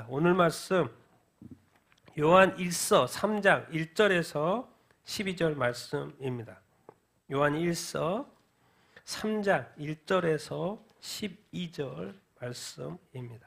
오늘 말씀 요한 1서 3장 1절에서 12절 말씀입니다. 요한 1서 3장 1절에서 12절 말씀입니다.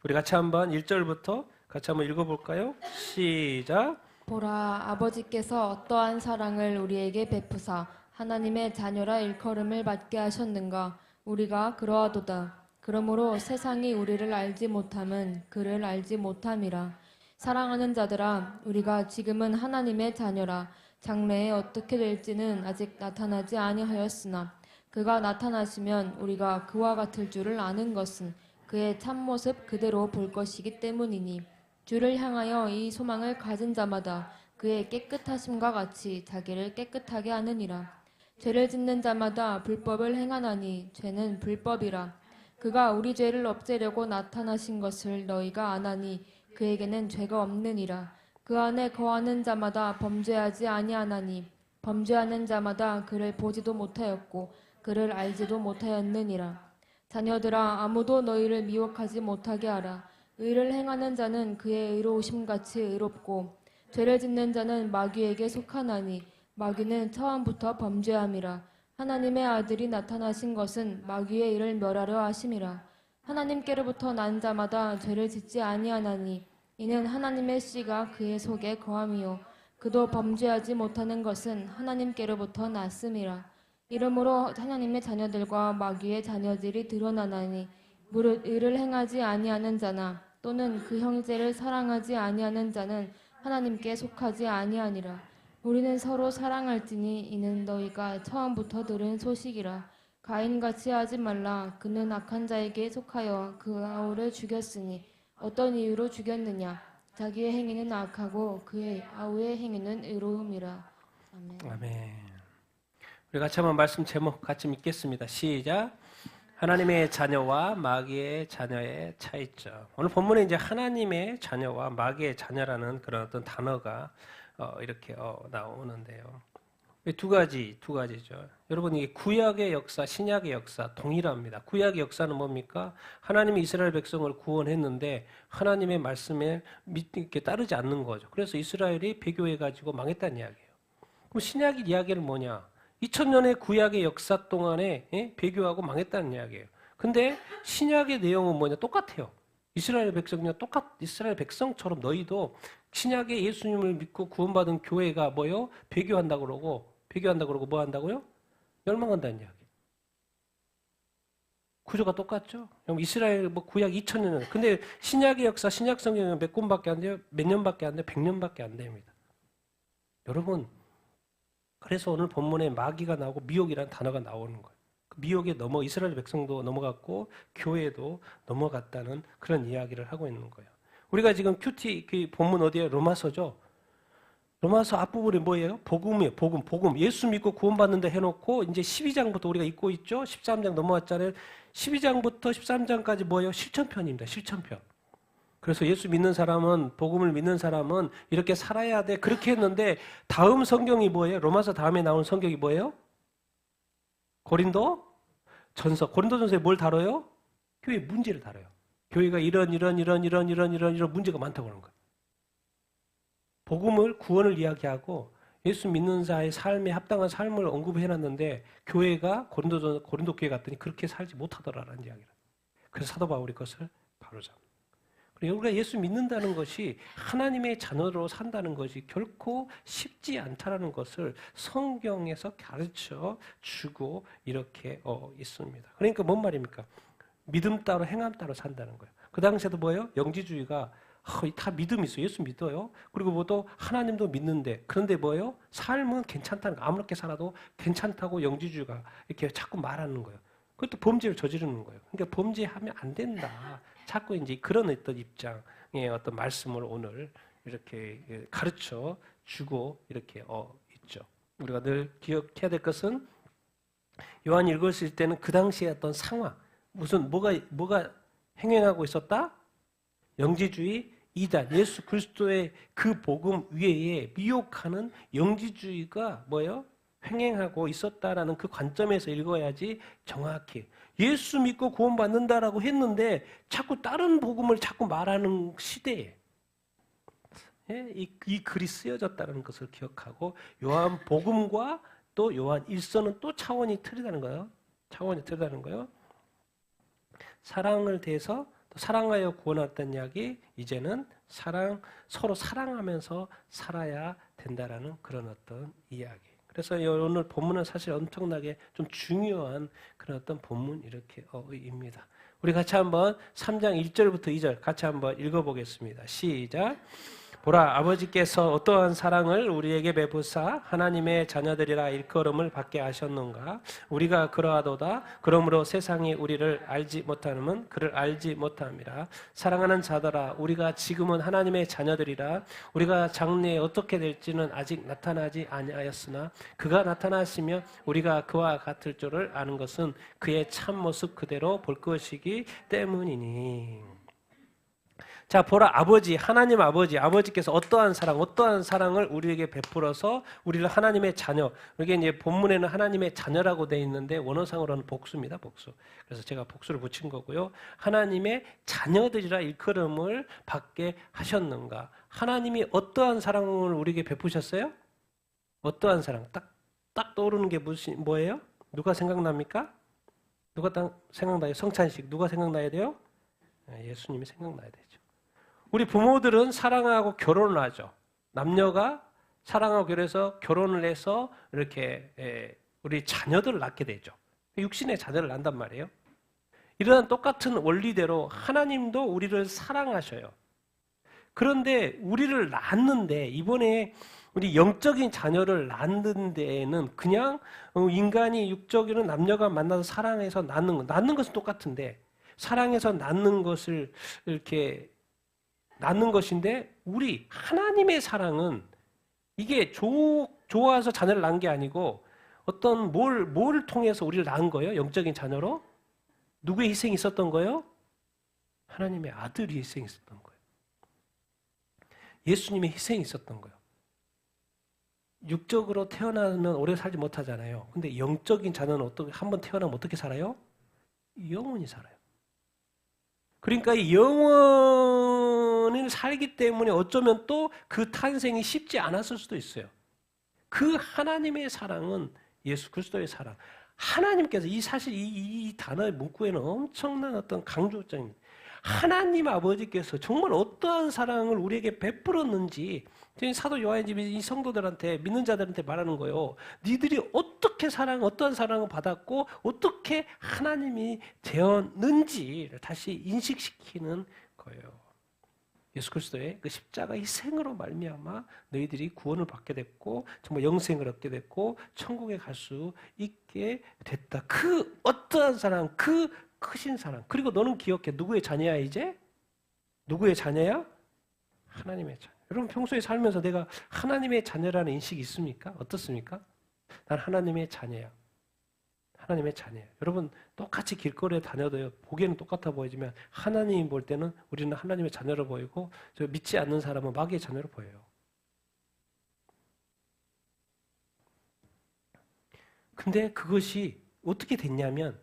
우리 같이 한번 1절부터 같이 한번 읽어볼까요? 시작. 보라, 아버지께서 어떠한 사랑을 우리에게 베푸사 하나님의 자녀라 일컬음을 받게 하셨는가. 우리가 그러하도다. 그러므로 세상이 우리를 알지 못함은 그를 알지 못함이라. 사랑하는 자들아, 우리가 지금은 하나님의 자녀라. 장래에 어떻게 될지는 아직 나타나지 아니하였으나 그가 나타나시면 우리가 그와 같을 줄을 아는 것은 그의 참모습 그대로 볼 것이기 때문이니, 주를 향하여 이 소망을 가진 자마다 그의 깨끗하심과 같이 자기를 깨끗하게 하느니라. 죄를 짓는 자마다 불법을 행하나니 죄는 불법이라. 그가 우리 죄를 없애려고 나타나신 것을 너희가 아나니 그에게는 죄가 없느니라. 그 안에 거하는 자마다 범죄하지 아니하나니 범죄하는 자마다 그를 보지도 못하였고 그를 알지도 못하였느니라. 자녀들아, 아무도 너희를 미혹하지 못하게 하라. 의를 행하는 자는 그의 의로우심같이 의롭고 죄를 짓는 자는 마귀에게 속하나니 마귀는 처음부터 범죄함이라. 하나님의 아들이 나타나신 것은 마귀의 일을 멸하려 하심이라. 하나님께로부터 난 자마다 죄를 짓지 아니하나니 이는 하나님의 씨가 그의 속에 거함이요 그도 범죄하지 못하는 것은 하나님께로부터 났음이라. 이러므로 하나님의 자녀들과 마귀의 자녀들이 드러나나니 무릇 의를 행하지 아니하는 자나 또는 그 형제를 사랑하지 아니하는 자는 하나님께 속하지 아니하니라. 우리는 서로 사랑할지니 이는 너희가 처음부터 들은 소식이라. 가인같이 하지 말라. 그는 악한 자에게 속하여 그 아우를 죽였으니 어떤 이유로 죽였느냐? 자기의 행위는 악하고 그의 아우의 행위는 의로움이라. 아멘. 아멘. 우리 같이 한번 말씀 제목 같이 읽겠습니다. 시작. 하나님의 자녀와 마귀의 자녀의 차이점. 오늘 본문에 이제 하나님의 자녀와 마귀의 자녀라는 그런 어떤 단어가 이렇게 나오는데요. 두 가지죠. 여러분, 이게 구약의 역사, 신약의 역사 동일합니다. 구약의 역사는 뭡니까? 하나님이 이스라엘 백성을 구원했는데 하나님의 말씀에 이렇게 따르지 않는 거죠. 그래서 이스라엘이 배교해가지고 망했다는 이야기예요. 그럼 신약의 이야기는 뭐냐? 2000년의 구약의 역사 동안에 배교하고 망했다는 이야기예요. 근데 신약의 내용은 뭐냐? 똑같아요. 이스라엘 백성처럼 너희도 신약의 예수님을 믿고 구원받은 교회가 뭐요? 배교한다고 그러고 뭐 한다고요? 멸망한다는 이야기. 구조가 똑같죠? 그럼 이스라엘 구약 2000년. 근데 신약의 역사, 신약 성경은 몇 권밖에 안 돼요? 몇 년밖에 안 돼요? 100년밖에 안 됩니다. 여러분, 그래서 오늘 본문에 마귀가 나오고 미혹이라는 단어가 나오는 거예요. 그 미혹에 이스라엘 백성도 넘어갔고 교회도 넘어갔다는 그런 이야기를 하고 있는 거예요. 우리가 지금 큐티 그 본문 어디에 로마서죠? 로마서 앞부분이 뭐예요? 복음이에요. 복음. 예수 믿고 구원받는다 해놓고 이제 12장부터 우리가 읽고 있죠? 13장 넘어왔잖아요. 12장부터 13장까지 뭐예요? 실천편입니다. 실천편. 그래서 예수 믿는 사람은, 복음을 믿는 사람은 이렇게 살아야 돼. 그렇게 했는데 다음 성경이 뭐예요? 로마서 다음에 나온 성경이 뭐예요? 고린도전서. 고린도전서에 뭘 다뤄요? 교회 문제를 다뤄요. 교회가 이런 문제가 많다고 하는 거예요. 복음을, 구원을 이야기하고 예수 믿는 자의 삶에 합당한 삶을 언급해놨는데 교회가 고린도 교회 갔더니 그렇게 살지 못하더라라는 이야기를. 그래서 사도 바울이 그것을 바로잡는. 그리고 우리가 예수 믿는다는 것이 하나님의 자녀로 산다는 것이 결코 쉽지 않다는 것을 성경에서 가르쳐 주고 이렇게 있습니다. 그러니까 뭔 말입니까? 믿음 따로 행함 따로 산다는 거예요. 그 당시에도 뭐예요? 영지주의가 다 믿음이 있어요. 예수 믿어요. 그리고 뭐또 하나님도 믿는데 그런데 뭐예요? 삶은 괜찮다는 거. 아무렇게 살아도 괜찮다고 영지주의가 이렇게 자꾸 말하는 거예요. 그것도 범죄를 저지르는 거예요. 그러니까 범죄하면 안 된다. 자꾸 이제 그런 어떤 입장의 어떤 말씀을 오늘 이렇게 가르쳐 주고 이렇게 있죠. 우리가 늘 기억해야 될 것은 요한이 읽었을 때는 그 당시의 어떤 상황, 뭐가 행행하고 있었다? 영지주의, 이단, 예수 그리스도의 그 복음 위에 미혹하는 영지주의가 뭐예요? 횡행하고 있었다라는 그 관점에서 읽어야지 정확히 예수 믿고 구원받는다라고 했는데 자꾸 다른 복음을 자꾸 말하는 시대에 이 글이 쓰여졌다는 것을 기억하고 요한 복음과 또 요한 1서는 또 차원이 틀리다는 거예요. 차원이 틀리다는 거예요. 사랑을 대해서 또 사랑하여 구원했다는 이야기, 이제는 서로 사랑하면서 살아야 된다라는 그런 어떤 이야기. 그래서 오늘 본문은 사실 엄청나게 좀 중요한 그런 어떤 본문 이렇게입니다. 우리 같이 한번 3장 1절부터 2절 같이 한번 읽어보겠습니다. 시작. 보라, 아버지께서 어떠한 사랑을 우리에게 베푸사 하나님의 자녀들이라 일컬음을 받게 하셨는가. 우리가 그러하도다. 그러므로 세상이 우리를 알지 못하는 그를 알지 못함이라. 사랑하는 자들아, 우리가 지금은 하나님의 자녀들이라. 우리가 장래에 어떻게 될지는 아직 나타나지 아니하였으나 그가 나타나시며 우리가 그와 같을 줄을 아는 것은 그의 참모습 그대로 볼 것이기 때문이니. 자, 보라, 아버지, 하나님 아버지께서 어떠한 사랑을 우리에게 베풀어서 우리를 하나님의 자녀, 이게 이제 본문에는 하나님의 자녀라고 되어 있는데 원어상으로는 복수입니다, 복수. 그래서 제가 복수를 붙인 거고요. 하나님의 자녀들이라 일컬음을 받게 하셨는가? 하나님이 어떠한 사랑을 우리에게 베푸셨어요? 어떠한 사랑? 딱 떠오르는 게 뭐예요? 누가 생각납니까? 누가 생각나요? 성찬식 누가 생각나야 돼요? 예수님이 생각나야 되죠. 우리 부모들은 사랑하고 결혼을 하죠. 남녀가 사랑하고 결혼해서 결혼을 해서 이렇게 우리 자녀들을 낳게 되죠. 육신의 자녀를 낳는단 말이에요. 이런 똑같은 원리대로 하나님도 우리를 사랑하셔요. 그런데 우리를 낳았는데 이번에 우리 영적인 자녀를 낳는 데에는 그냥 인간이 육적인 남녀가 만나서 사랑해서 낳는 것은 똑같은데 사랑해서 낳는 것을 이렇게 낳는 것인데 우리 하나님의 사랑은 이게 좋아서 자녀를 낳은 게 아니고 어떤 뭘 통해서 우리를 낳은 거예요? 영적인 자녀로? 누구의 희생이 있었던 거예요? 하나님의 아들이 희생이 있었던 거예요. 예수님의 희생이 있었던 거예요. 육적으로 태어나면 오래 살지 못하잖아요. 근데 영적인 자녀는 한번 태어나면 어떻게 살아요? 영원히 살아요. 그러니까 이 영원을 살기 때문에 어쩌면 또 그 탄생이 쉽지 않았을 수도 있어요. 그 하나님의 사랑은 예수 그리스도의 사랑. 하나님께서 사실 이 단어의 문구에는 엄청난 어떤 강조점입니다. 하나님 아버지께서 정말 어떠한 사랑을 우리에게 베풀었는지 사도 요한이 이 성도들한테 믿는 자들한테 말하는 거예요. 니들이 어떠한 사랑을 받았고 어떻게 하나님이 되었는지를 다시 인식시키는 거예요. 예수 그리스도의 그 십자가 희생으로 말미암아 너희들이 구원을 받게 됐고 정말 영생을 얻게 됐고 천국에 갈 수 있게 됐다. 그 어떠한 사랑, 그 크신 사랑. 그리고 너는 기억해. 누구의 자녀야 이제? 누구의 자녀야? 하나님의 자녀. 여러분 평소에 살면서 내가 하나님의 자녀라는 인식이 있습니까? 어떻습니까? 난 하나님의 자녀야. 하나님의 자녀예요. 여러분 똑같이 길거리에 다녀도요. 보기에는 똑같아 보이지만 하나님이 볼 때는 우리는 하나님의 자녀로 보이고 저 믿지 않는 사람은 마귀의 자녀로 보여요. 근데 그것이 어떻게 됐냐면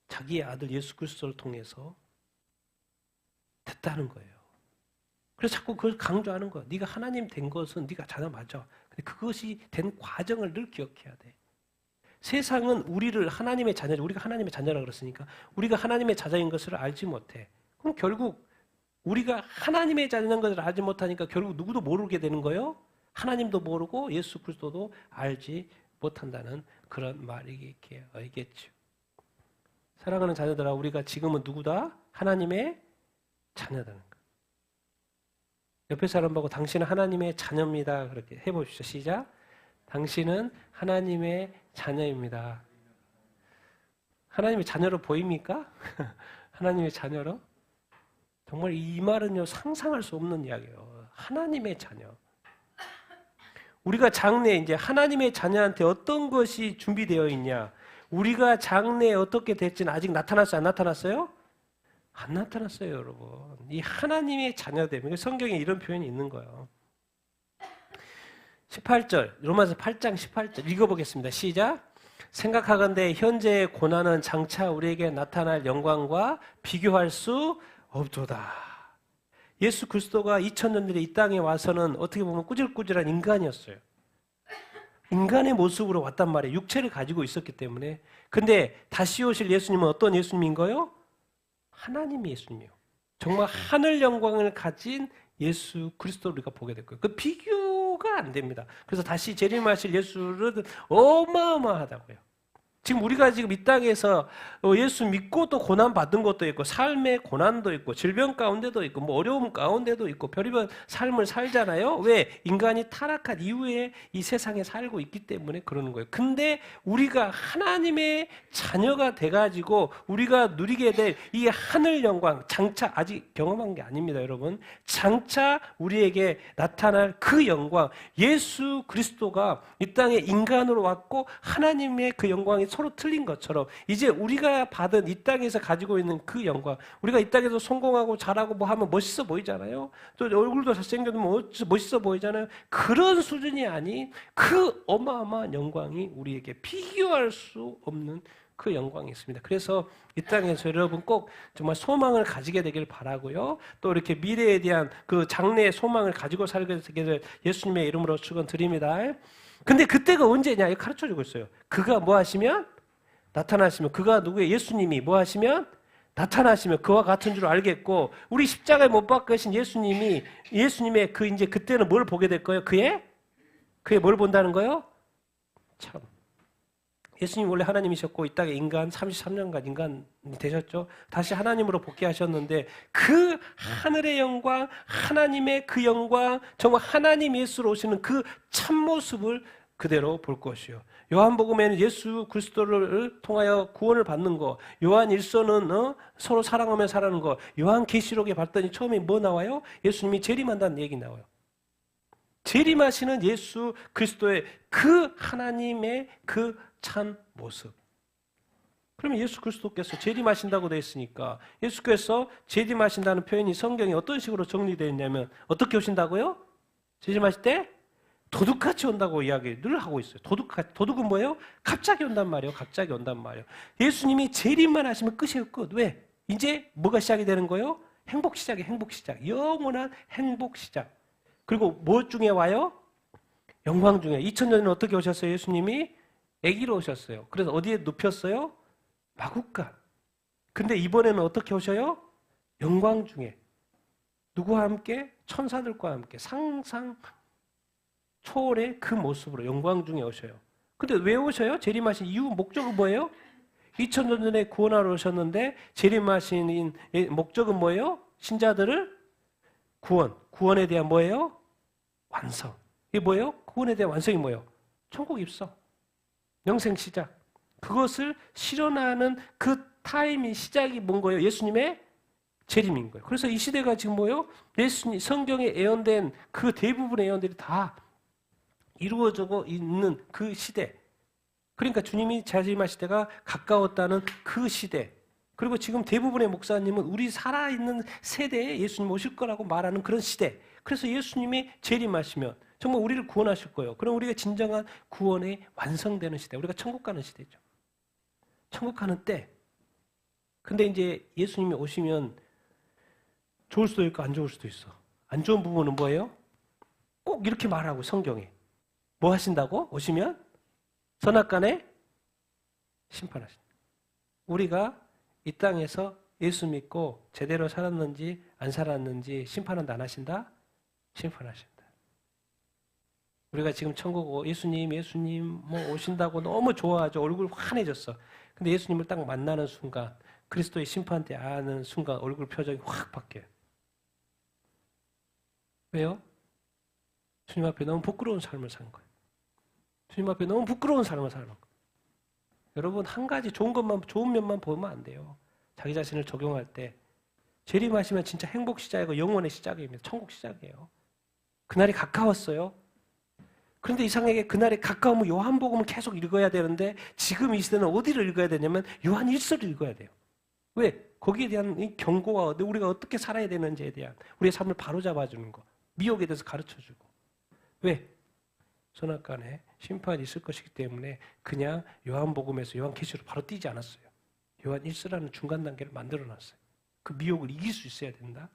자기의 아들 예수 그리스도를 통해서 됐다는 거예요. 그래서 자꾸 그걸 강조하는 거예요. 네가 하나님 된 것은 네가 자녀 맞아. 근데 그것이 된 과정을 늘 기억해야 돼. 세상은 우리를 하나님의 자녀, 우리가 하나님의 자녀라 그랬으니까 우리가 하나님의 자녀인 것을 알지 못해. 그럼 결국 우리가 하나님의 자녀인 것을 알지 못하니까 결국 누구도 모르게 되는 거예요. 하나님도 모르고 예수 그리스도도 알지 못한다는 그런 말이겠죠. 사랑하는 자녀들아, 우리가 지금은 누구다? 하나님의 자녀다는 거. 옆에 사람 보고 당신은 하나님의 자녀입니다. 그렇게 해보십시오. 시작. 당신은 하나님의 자녀입니다. 하나님의 자녀로 보입니까? 하나님의 자녀로? 정말 이 말은요, 상상할 수 없는 이야기예요. 하나님의 자녀. 우리가 장래에 이제 하나님의 자녀한테 어떤 것이 준비되어 있냐? 우리가 장래에 어떻게 될지는 아직 나타났어요? 안 나타났어요? 안 나타났어요, 여러분. 이 하나님의 자녀됨. 성경에 이런 표현이 있는 거예요. 18절, 로마서 8장 18절 읽어보겠습니다. 시작. 생각하건대 현재의 고난은 장차 우리에게 나타날 영광과 비교할 수 없도다. 예수 그리스도가 2000년 전에 이 땅에 와서는 어떻게 보면 꾸질꾸질한 인간이었어요. 인간의 모습으로 왔단 말이에요. 육체를 가지고 있었기 때문에. 근데 다시 오실 예수님은 어떤 예수님인가요? 하나님의 예수님이에요. 정말 하늘 영광을 가진 예수 그리스도를 우리가 보게 될 거예요. 그 비교가 안 됩니다. 그래서 다시 재림하실 예수는 어마어마하다고요. 지금 우리가 지금 이 땅에서 예수 믿고 또 고난 받은 것도 있고 삶의 고난도 있고 질병 가운데도 있고 뭐 어려움 가운데도 있고 별의별 삶을 살잖아요. 왜? 인간이 타락한 이후에 이 세상에 살고 있기 때문에 그러는 거예요. 근데 우리가 하나님의 자녀가 돼가지고 우리가 누리게 될 이 하늘 영광, 장차 아직 경험한 게 아닙니다, 여러분. 장차 우리에게 나타날 그 영광, 예수 그리스도가 이 땅에 인간으로 왔고 하나님의 그 영광이 서로 틀린 것처럼 이제 우리가 받은 이 땅에서 가지고 있는 그 영광, 우리가 이 땅에서 성공하고 잘하고 뭐 하면 멋있어 보이잖아요. 또 얼굴도 잘생겨도 멋있어 보이잖아요. 그런 수준이 아닌 그 어마어마한 영광이 우리에게 비교할 수 없는 그 영광이 있습니다. 그래서 이 땅에서 여러분 꼭 정말 소망을 가지게 되길 바라고요. 또 이렇게 미래에 대한 그 장래의 소망을 가지고 살게 되기를 예수님의 이름으로 축원드립니다. 근데 그때가 언제냐? 이거 가르쳐주고 있어요. 그가 뭐 하시면? 나타나시면. 그가 누구예요? 예수님이 뭐 하시면? 나타나시면 그와 같은 줄 알겠고, 우리 십자가에 못 박으신 예수님의 그 이제 그때는 뭘 보게 될 거예요? 그의 뭘 본다는 거예요? 참. 예수님 원래 하나님이셨고 이 땅에 인간 33년간 인간이 되셨죠. 다시 하나님으로 복귀하셨는데 그 하늘의 영광, 하나님의 그 영광, 정말 하나님 예수로 오시는 그 참모습을 그대로 볼 것이요. 요한복음에는 예수 그리스도를 통하여 구원을 받는 거, 요한 1서는 서로 사랑하며 살아가는 거, 요한 계시록에 봤더니 처음에 뭐 나와요? 예수님이 재림한다는 얘기 나와요. 재림하시는 예수 그리스도의 그 하나님의 그 참 모습. 그러면 예수 그리스도께서 재림하신다고 되어 있으니까 예수께서 재림하신다는 표현이 성경에 어떤 식으로 정리되어 있냐면 어떻게 오신다고요? 재림하실 때 도둑같이 온다고 이야기를 하고 있어요. 도둑은 뭐예요? 갑자기 온단 말이에요. 갑자기 온단 말이에요. 예수님이 재림만 하시면 끝이에요. 끝. 왜? 이제 뭐가 시작이 되는 거예요? 행복 시작이에요. 행복 시작. 영원한 행복 시작. 그리고 뭐 중에 와요? 영광 중에. 2000년에는 어떻게 오셨어요? 예수님이 아기로 오셨어요. 그래서 어디에 눕혔어요? 마구간. 근데 이번에는 어떻게 오셔요? 영광 중에. 누구와 함께? 천사들과 함께. 상상 초월의 그 모습으로 영광 중에 오셔요. 근데 왜 오셔요? 재림하신 이유, 목적은 뭐예요? 2000년 전에 구원하러 오셨는데 재림하신 목적은 뭐예요? 신자들을 구원에 대한 뭐예요? 완성. 이게 뭐예요? 구원에 대한 완성이 뭐예요? 천국 입성. 영생 시작. 그것을 실현하는 그 타임이 시작이 뭔 거예요? 예수님의 재림인 거예요. 그래서 이 시대가 지금 뭐예요? 예수님 성경에 예언된 그 대부분의 예언들이 다 이루어지고 있는 그 시대. 그러니까 주님이 재림하실 때가 가까웠다는 그 시대. 그리고 지금 대부분의 목사님은 우리 살아있는 세대에 예수님 오실 거라고 말하는 그런 시대. 그래서 예수님이 재림하시면 정말 우리를 구원하실 거예요. 그럼 우리가 진정한 구원의 완성되는 시대. 우리가 천국 가는 시대죠. 천국 가는 때. 근데 이제 예수님이 오시면 좋을 수도 있고 안 좋을 수도 있어. 안 좋은 부분은 뭐예요? 꼭 이렇게 말하고 성경에. 뭐 하신다고? 오시면 선악간에 심판하신다. 우리가 이 땅에서 예수 믿고 제대로 살았는지 안 살았는지 심판은 안 하신다? 심판하신다. 우리가 지금 천국 예수님 뭐 오신다고 너무 좋아하죠. 얼굴 환해졌어. 근데 예수님을 딱 만나는 순간 그리스도의 심판대 아는 순간 얼굴 표정이 확 바뀌어요. 왜요? 주님 앞에 너무 부끄러운 삶을 사는 거예요. 주님 앞에 너무 부끄러운 삶을 사는 거예요. 여러분 한 가지 좋은 면만 보면 안 돼요. 자기 자신을 적용할 때 재림하시면 진짜 행복 시작이고 영원의 시작입니다. 천국 시작이에요. 그날이 가까웠어요. 그런데 이상하게 그날이 가까우면 요한복음을 계속 읽어야 되는데 지금 이 시대는 어디를 읽어야 되냐면 요한 1서를 읽어야 돼요. 왜? 거기에 대한 이 경고와 우리가 어떻게 살아야 되는지에 대한 우리의 삶을 바로잡아주는 거. 미혹에 대해서 가르쳐주고. 왜? 선악간에 심판이 있을 것이기 때문에 그냥 요한복음에서 요한계시로 바로 띄지 않았어요. 요한 1서라는 중간 단계를 만들어놨어요. 그 미혹을 이길 수 있어야 된다.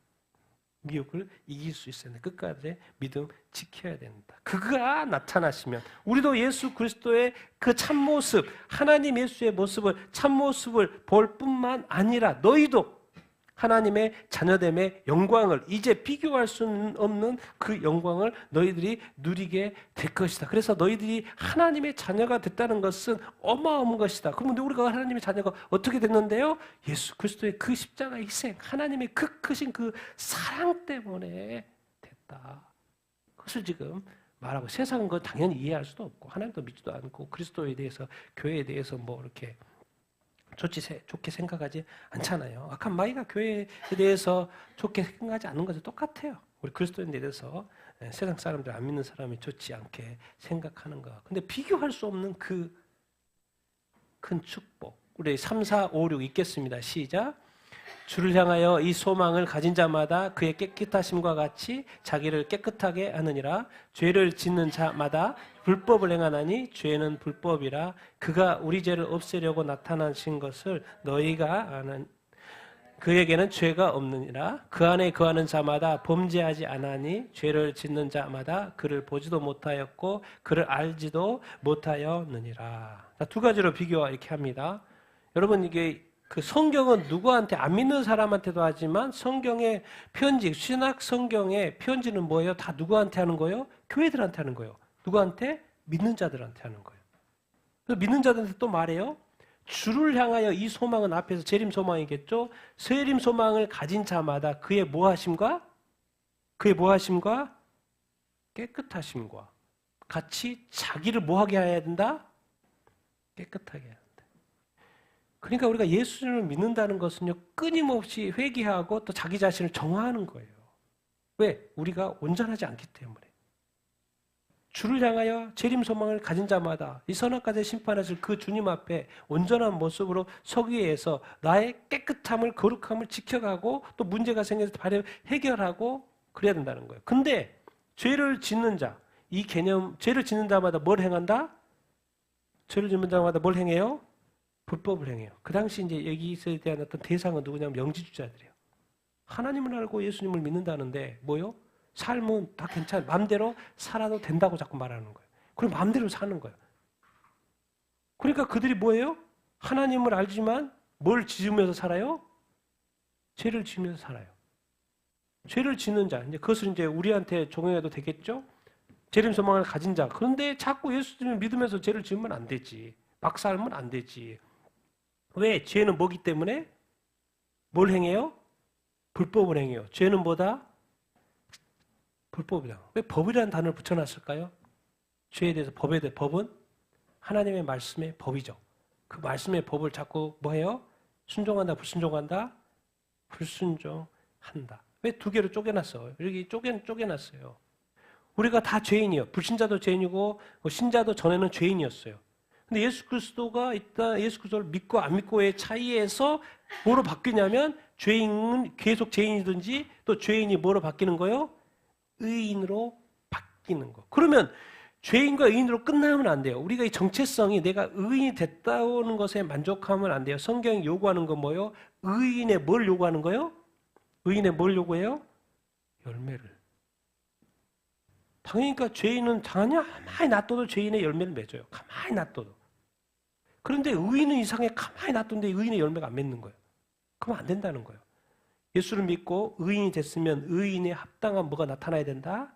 미혹을 이길 수 있어야 된다. 끝까지 믿음 지켜야 된다. 그가 나타나시면 우리도 예수 그리스도의 그 참모습, 하나님 예수의 모습을 참모습을 볼 뿐만 아니라 너희도 하나님의 자녀됨의 영광을 이제 비교할 수 없는 그 영광을 너희들이 누리게 될 것이다. 그래서 너희들이 하나님의 자녀가 됐다는 것은 어마어마한 것이다. 그런데 우리가 하나님의 자녀가 어떻게 됐는데요? 예수 그리스도의 그 십자가 희생, 하나님의 그 크신 그 사랑 때문에 됐다. 그것을 지금 말하고 세상은 그걸 당연히 이해할 수도 없고 하나님도 믿지도 않고 그리스도에 대해서 교회에 대해서 뭐 이렇게 좋게 생각하지 않잖아요. 악한 마귀가 교회에 대해서 좋게 생각하지 않는 것도 똑같아요. 우리 그리스도인에 대해서 세상 사람들 안 믿는 사람이 좋지 않게 생각하는 거. 근데 비교할 수 없는 그 큰 축복. 우리 3, 4, 5, 6 읽겠습니다. 시작. 주를 향하여 이 소망을 가진 자마다 그의 깨끗하심과 같이 자기를 깨끗하게 하느니라. 죄를 짓는 자마다 불법을 행하나니 죄는 불법이라. 그가 우리 죄를 없애려고 나타나신 것을 너희가 아는. 그에게는 죄가 없느니라. 그 안에 거하는 자마다 범죄하지 않으니 죄를 짓는 자마다 그를 보지도 못하였고 그를 알지도 못하였느니라. 두 가지로 비교 이렇게 합니다. 여러분 이게 그 성경은 누구한테 안 믿는 사람한테도 하지만 성경의 편지, 신약 성경의 편지는 뭐예요? 다 누구한테 하는 거예요? 교회들한테 하는 거예요. 누구한테? 믿는 자들한테 하는 거예요. 그래서 믿는 자들한테 또 말해요. 주를 향하여 이 소망은 앞에서 재림 소망이겠죠. 재림 소망을 가진 자마다 그의 뭐하심과 깨끗하심과 같이 자기를 뭐하게 해야 된다? 깨끗하게 해야 된다. 그러니까 우리가 예수님을 믿는다는 것은요, 끊임없이 회개하고 또 자기 자신을 정화하는 거예요. 왜? 우리가 온전하지 않기 때문에. 주를 향하여 재림 소망을 가진 자마다 이 선악과의 심판하실 그 주님 앞에 온전한 모습으로 서기 위해서 나의 깨끗함을, 거룩함을 지켜가고 또 문제가 생겨서 바로 해결하고 그래야 된다는 거예요. 근데 죄를 짓는 자, 이 개념, 죄를 짓는 자마다 뭘 행한다? 죄를 짓는 자마다 뭘 행해요? 불법을 행해요. 그 당시 이제 여기에 대한 어떤 대상은 누구냐면 영지주자들이에요. 하나님을 알고 예수님을 믿는다는데 뭐요? 삶은 다 괜찮아요. 마음대로 살아도 된다고 자꾸 말하는 거예요. 그럼 마음대로 사는 거예요. 그러니까 그들이 뭐예요? 하나님을 알지만 뭘 지으면서 살아요? 죄를 지으면서 살아요. 죄를 짓는 자, 이제 그것을 이제 우리한테 적용해도 되겠죠? 재림 소망을 가진 자. 그런데 자꾸 예수님을 믿으면서 죄를 지으면 안 되지. 막 살면 안 되지. 왜? 죄는 뭐기 때문에? 뭘 행해요? 불법을 행해요. 죄는 뭐다? 불법이다. 왜 법이라는 단어를 붙여놨을까요? 죄에 대해서 법에 대해 법은 하나님의 말씀의 법이죠. 그 말씀의 법을 자꾸 뭐해요? 순종한다, 불순종한다? 불순종한다. 왜 두 개로 쪼개놨어? 여기 쪼개놨어요. 우리가 다 죄인이요. 불신자도 죄인이고 신자도 전에는 죄인이었어요. 근데 예수 그리스도가 있다, 예수 그리스도를 믿고 안 믿고의 차이에서 뭐로 바뀌냐면 죄인은 계속 죄인이든지 또 죄인이 뭐로 바뀌는 거예요? 의인으로 바뀌는 거. 그러면 죄인과 의인으로 끝나면 안 돼요. 우리가 이 정체성이 내가 의인이 됐다는 것에 만족하면 안 돼요. 성경이 요구하는 건 뭐예요? 의인의 뭘 요구하는 거예요? 의인의 뭘 요구해요? 열매를. 당연히 그러니까 죄인은 가만히 놔둬도 죄인의 열매를 맺어요. 가만히 놔둬도. 그런데 의인은 이상하게 가만히 놔뒀는데 의인의 열매가 안 맺는 거예요. 그러면 안 된다는 거예요. 예수를 믿고 의인이 됐으면 의인의 합당한 뭐가 나타나야 된다?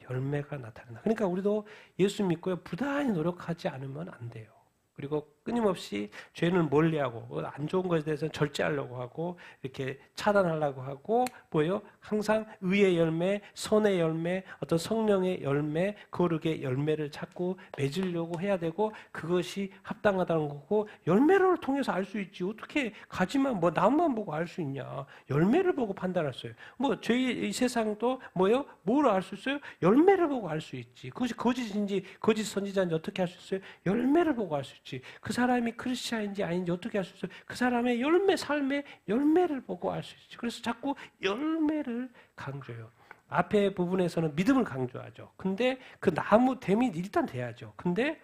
열매가 나타난다. 그러니까 우리도 예수 믿고요, 부단히 노력하지 않으면 안 돼요. 그리고 끊임없이 죄는 멀리하고 안 좋은 것에 대해서는 절제하려고 하고 이렇게 차단하려고 하고 뭐예요? 항상 의의 열매, 선의 열매, 어떤 성령의 열매, 거룩의 열매를 자꾸 맺으려고 해야 되고 그것이 합당하다는 거고 열매를 통해서 알 수 있지. 어떻게 가지만 뭐 나무만 보고 알 수 있냐. 열매를 보고 판단할 수 있어요. 뭐 죄의 이 세상도 뭐예요? 뭘 알 수 있어요? 열매를 보고 알 수 있지. 그것이 거짓인지 거짓 선지자인지 어떻게 할 수 있어요? 열매를 보고 알 수 있지. 그 사람이 크리스찬인지 아닌지 어떻게 알 수 있어요? 그 사람의 열매, 삶의 열매를 보고 알 수 있지. 그래서 자꾸 열매를 강조해요. 앞에 부분에서는 믿음을 강조하죠. 근데 그 나무 됨이 일단 돼야죠. 근데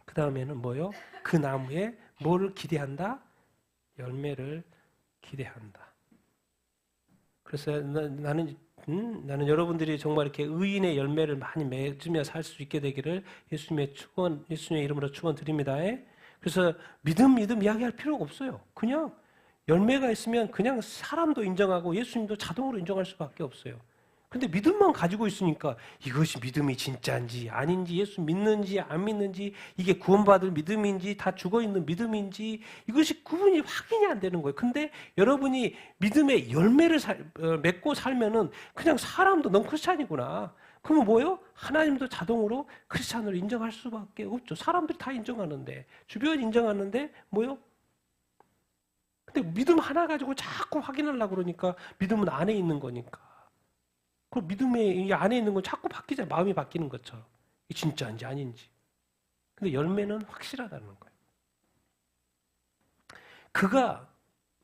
그 다음에는 뭐요? 그 나무에 뭐를 기대한다? 열매를 기대한다. 그래서 나는 여러분들이 정말 이렇게 의인의 열매를 많이 맺으며 살 수 있게 되기를 예수님의 이름으로 축원드립니다. 그래서 믿음 이야기할 필요가 없어요. 그냥 열매가 있으면 그냥 사람도 인정하고 예수님도 자동으로 인정할 수밖에 없어요. 근데 믿음만 가지고 있으니까 이것이 믿음이 진짜인지 아닌지, 예수 믿는지 안 믿는지, 이게 구원받을 믿음인지 다 죽어있는 믿음인지 이것이 구분이 확인이 안 되는 거예요. 근데 여러분이 믿음의 열매를 맺고 살면은 그냥 사람도 넌 크리스찬이구나. 그러면 뭐예요? 하나님도 자동으로 크리스찬으로 인정할 수밖에 없죠. 사람들이 다 인정하는데, 주변 인정하는데 뭐예요? 근데 믿음 하나 가지고 자꾸 확인하려고 그러니까 믿음은 안에 있는 거니까. 그 믿음의 이 안에 있는 건 자꾸 바뀌잖아요. 마음이 바뀌는 것처럼. 이게 진짜인지 아닌지. 근데 열매는 확실하다는 거예요. 그가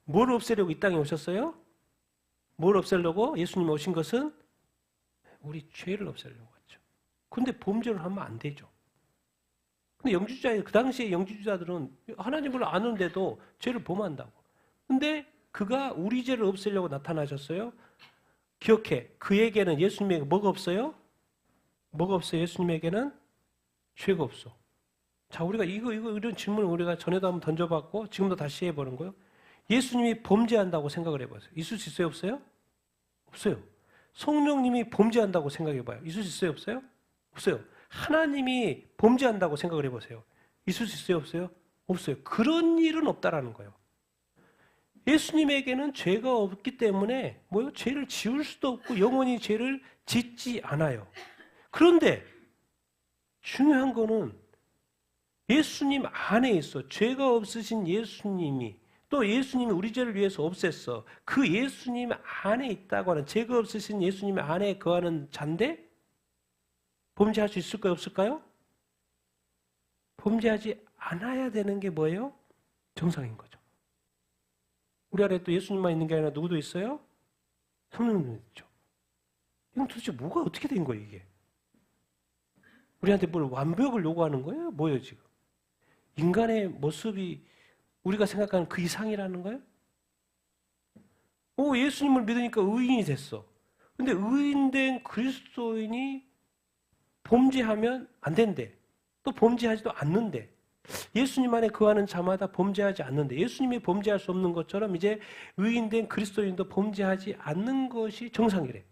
뭘 없애려고 이 땅에 오셨어요? 뭘 없애려고? 예수님이 오신 것은 우리 죄를 없애려고 왔죠. 근데 범죄를 하면 안 되죠. 근데 그 당시에 영지주자들은 하나님을 아는데도 죄를 범한다고. 근데 그가 우리 죄를 없애려고 나타나셨어요. 기억해. 그에게는 예수님에게 뭐가 없어요? 뭐가 없어요? 예수님에게는 죄가 없어. 자, 우리가 이런 질문을 우리가 전에도 한번 던져봤고 지금도 다시 해보는 거예요. 예수님이 범죄한다고 생각을 해보세요. 있을 수 있어요? 없어요? 없어요. 성령님이 범죄한다고 생각해봐요. 있을 수 있어요? 없어요? 없어요. 하나님이 범죄한다고 생각을 해보세요. 있을 수 있어요? 없어요? 없어요. 그런 일은 없다라는 거예요. 예수님에게는 죄가 없기 때문에 뭐요? 죄를 지을 수도 없고 영원히 죄를 짓지 않아요. 그런데 중요한 거는 예수님 안에 있어. 죄가 없으신 예수님이 또 예수님이 우리 죄를 위해서 없앴어. 그 예수님 안에 있다고 하는 죄가 없으신 예수님 안에 거하는 자인데 범죄할 수 있을까요? 없을까요? 범죄하지 않아야 되는 게 뭐예요? 정상인 거죠. 우리 안에 또 예수님만 있는 게 아니라 누구도 있어요? 성령님도 있죠. 이건 도대체 뭐가 어떻게 된 거예요, 이게? 우리한테 뭘 완벽을 요구하는 거예요? 뭐예요, 지금? 인간의 모습이 우리가 생각하는 그 이상이라는 거예요? 예수님을 믿으니까 의인이 됐어. 근데 의인된 그리스도인이 범죄하면 안 된대. 또 범죄하지도 않는데. 예수님 안에 거하는 자마다 범죄하지 않는데 예수님이 범죄할 수 없는 것처럼 이제 의인된 그리스도인도 범죄하지 않는 것이 정상이래.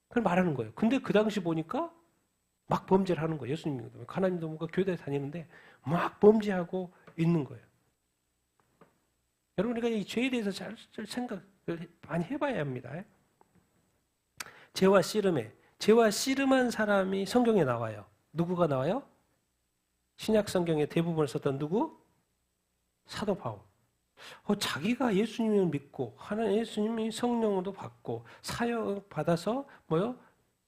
그걸 말하는 거예요. 근데 그 당시 보니까 막 범죄를 하는 거예요. 예수님도 하나님도 뭔가 교회에 다니는데 막 범죄하고 있는 거예요. 여러분, 우리가 이 죄에 대해서 잘 생각을 많이 해봐야 합니다. 죄와 씨름한 사람이 성경에 나와요. 누구가 나와요? 신약 성경의 대부분을 썼던 누구? 사도 바울. 자기가 예수님을 믿고 하나님 예수님이 성령도 받고 사역 받아서 뭐요?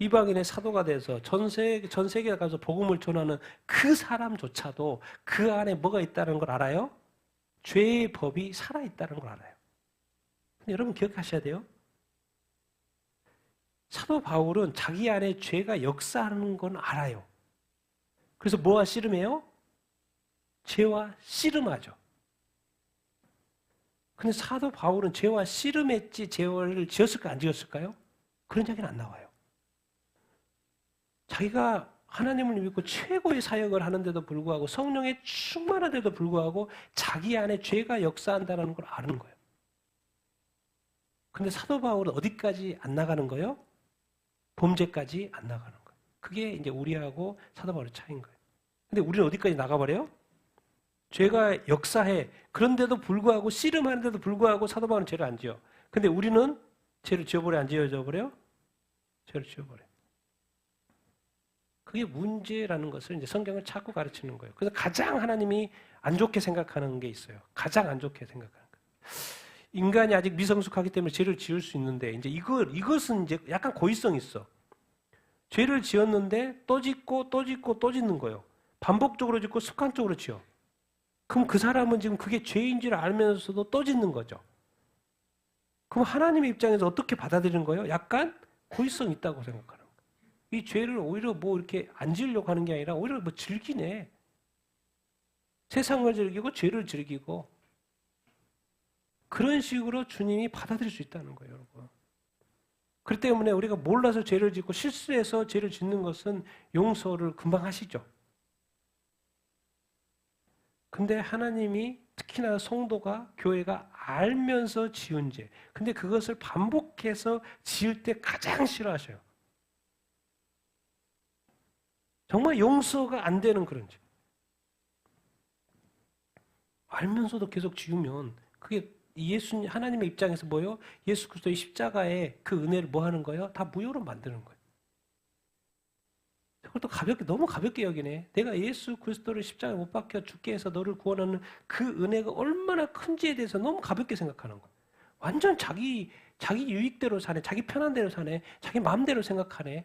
이방인의 사도가 돼서 전 세계에 가서 복음을 전하는 그 사람조차도 그 안에 뭐가 있다는 걸 알아요? 죄의 법이 살아 있다는 걸 알아요. 근데 여러분 기억하셔야 돼요. 사도 바울은 자기 안에 죄가 역사하는 건 알아요. 그래서 뭐와 씨름해요? 죄와 씨름하죠. 근데 사도 바울은 죄와 씨름했지 죄를 지었을까 안 지었을까요? 그런 이야기는 안 나와요. 자기가 하나님을 믿고 최고의 사역을 하는데도 불구하고 성령에 충만한데도 불구하고 자기 안에 죄가 역사한다는 걸 아는 거예요. 근데 사도 바울은 어디까지 안 나가는 거예요? 범죄까지 안 나가는 거예요. 그게 이제 우리하고 사도 바울의 차이인 거예요. 근데 우리는 어디까지 나가버려요? 죄가 역사해. 그런데도 불구하고 씨름하는데도 불구하고 사도 바울은 죄를 안 지어. 근데 우리는 죄를 지어버려 안 지어져버려요? 죄를 지어버려요. 그게 문제라는 것을 이제 성경을 자꾸 가르치는 거예요. 그래서 가장 하나님이 안 좋게 생각하는 게 있어요. 가장 안 좋게 생각하는 거예요. 인간이 아직 미성숙하기 때문에 죄를 지을 수 있는데 이제 이것은 이제 약간 고의성이 있어. 죄를 지었는데 또 짓고 또 짓고 또 짓는 거예요. 반복적으로 짓고 습관적으로 지어. 그럼 그 사람은 지금 그게 죄인 줄 알면서도 또 짓는 거죠. 그럼 하나님의 입장에서 어떻게 받아들이는 거예요? 약간 고의성 있다고 생각하는 거예요. 이 죄를 오히려 뭐 이렇게 안 지으려고 하는 게 아니라 오히려 뭐 즐기네. 세상을 즐기고 죄를 즐기고 그런 식으로 주님이 받아들일 수 있다는 거예요, 여러분. 그렇기 때문에 우리가 몰라서 죄를 짓고 실수해서 죄를 짓는 것은 용서를 금방 하시죠. 근데 하나님이 특히나 성도가 교회가 알면서 지은 죄, 근데 그것을 반복해서 지을 때 가장 싫어하셔요. 정말 용서가 안 되는 그런 죄. 알면서도 계속 지으면 그게 예수님 하나님의 입장에서 뭐예요? 예수 그리스도의 십자가의 그 은혜를 뭐 하는 거예요? 다 무효로 만드는 거예요. 그걸 또 가볍게 너무 가볍게 여기네. 내가 예수 그리스도를 십자가에 못 박혀 죽게 해서 너를 구원하는 그 은혜가 얼마나 큰지에 대해서 너무 가볍게 생각하는 거예요. 완전 자기 유익대로 사네, 자기 편한 대로 사네, 자기 마음대로 생각하네.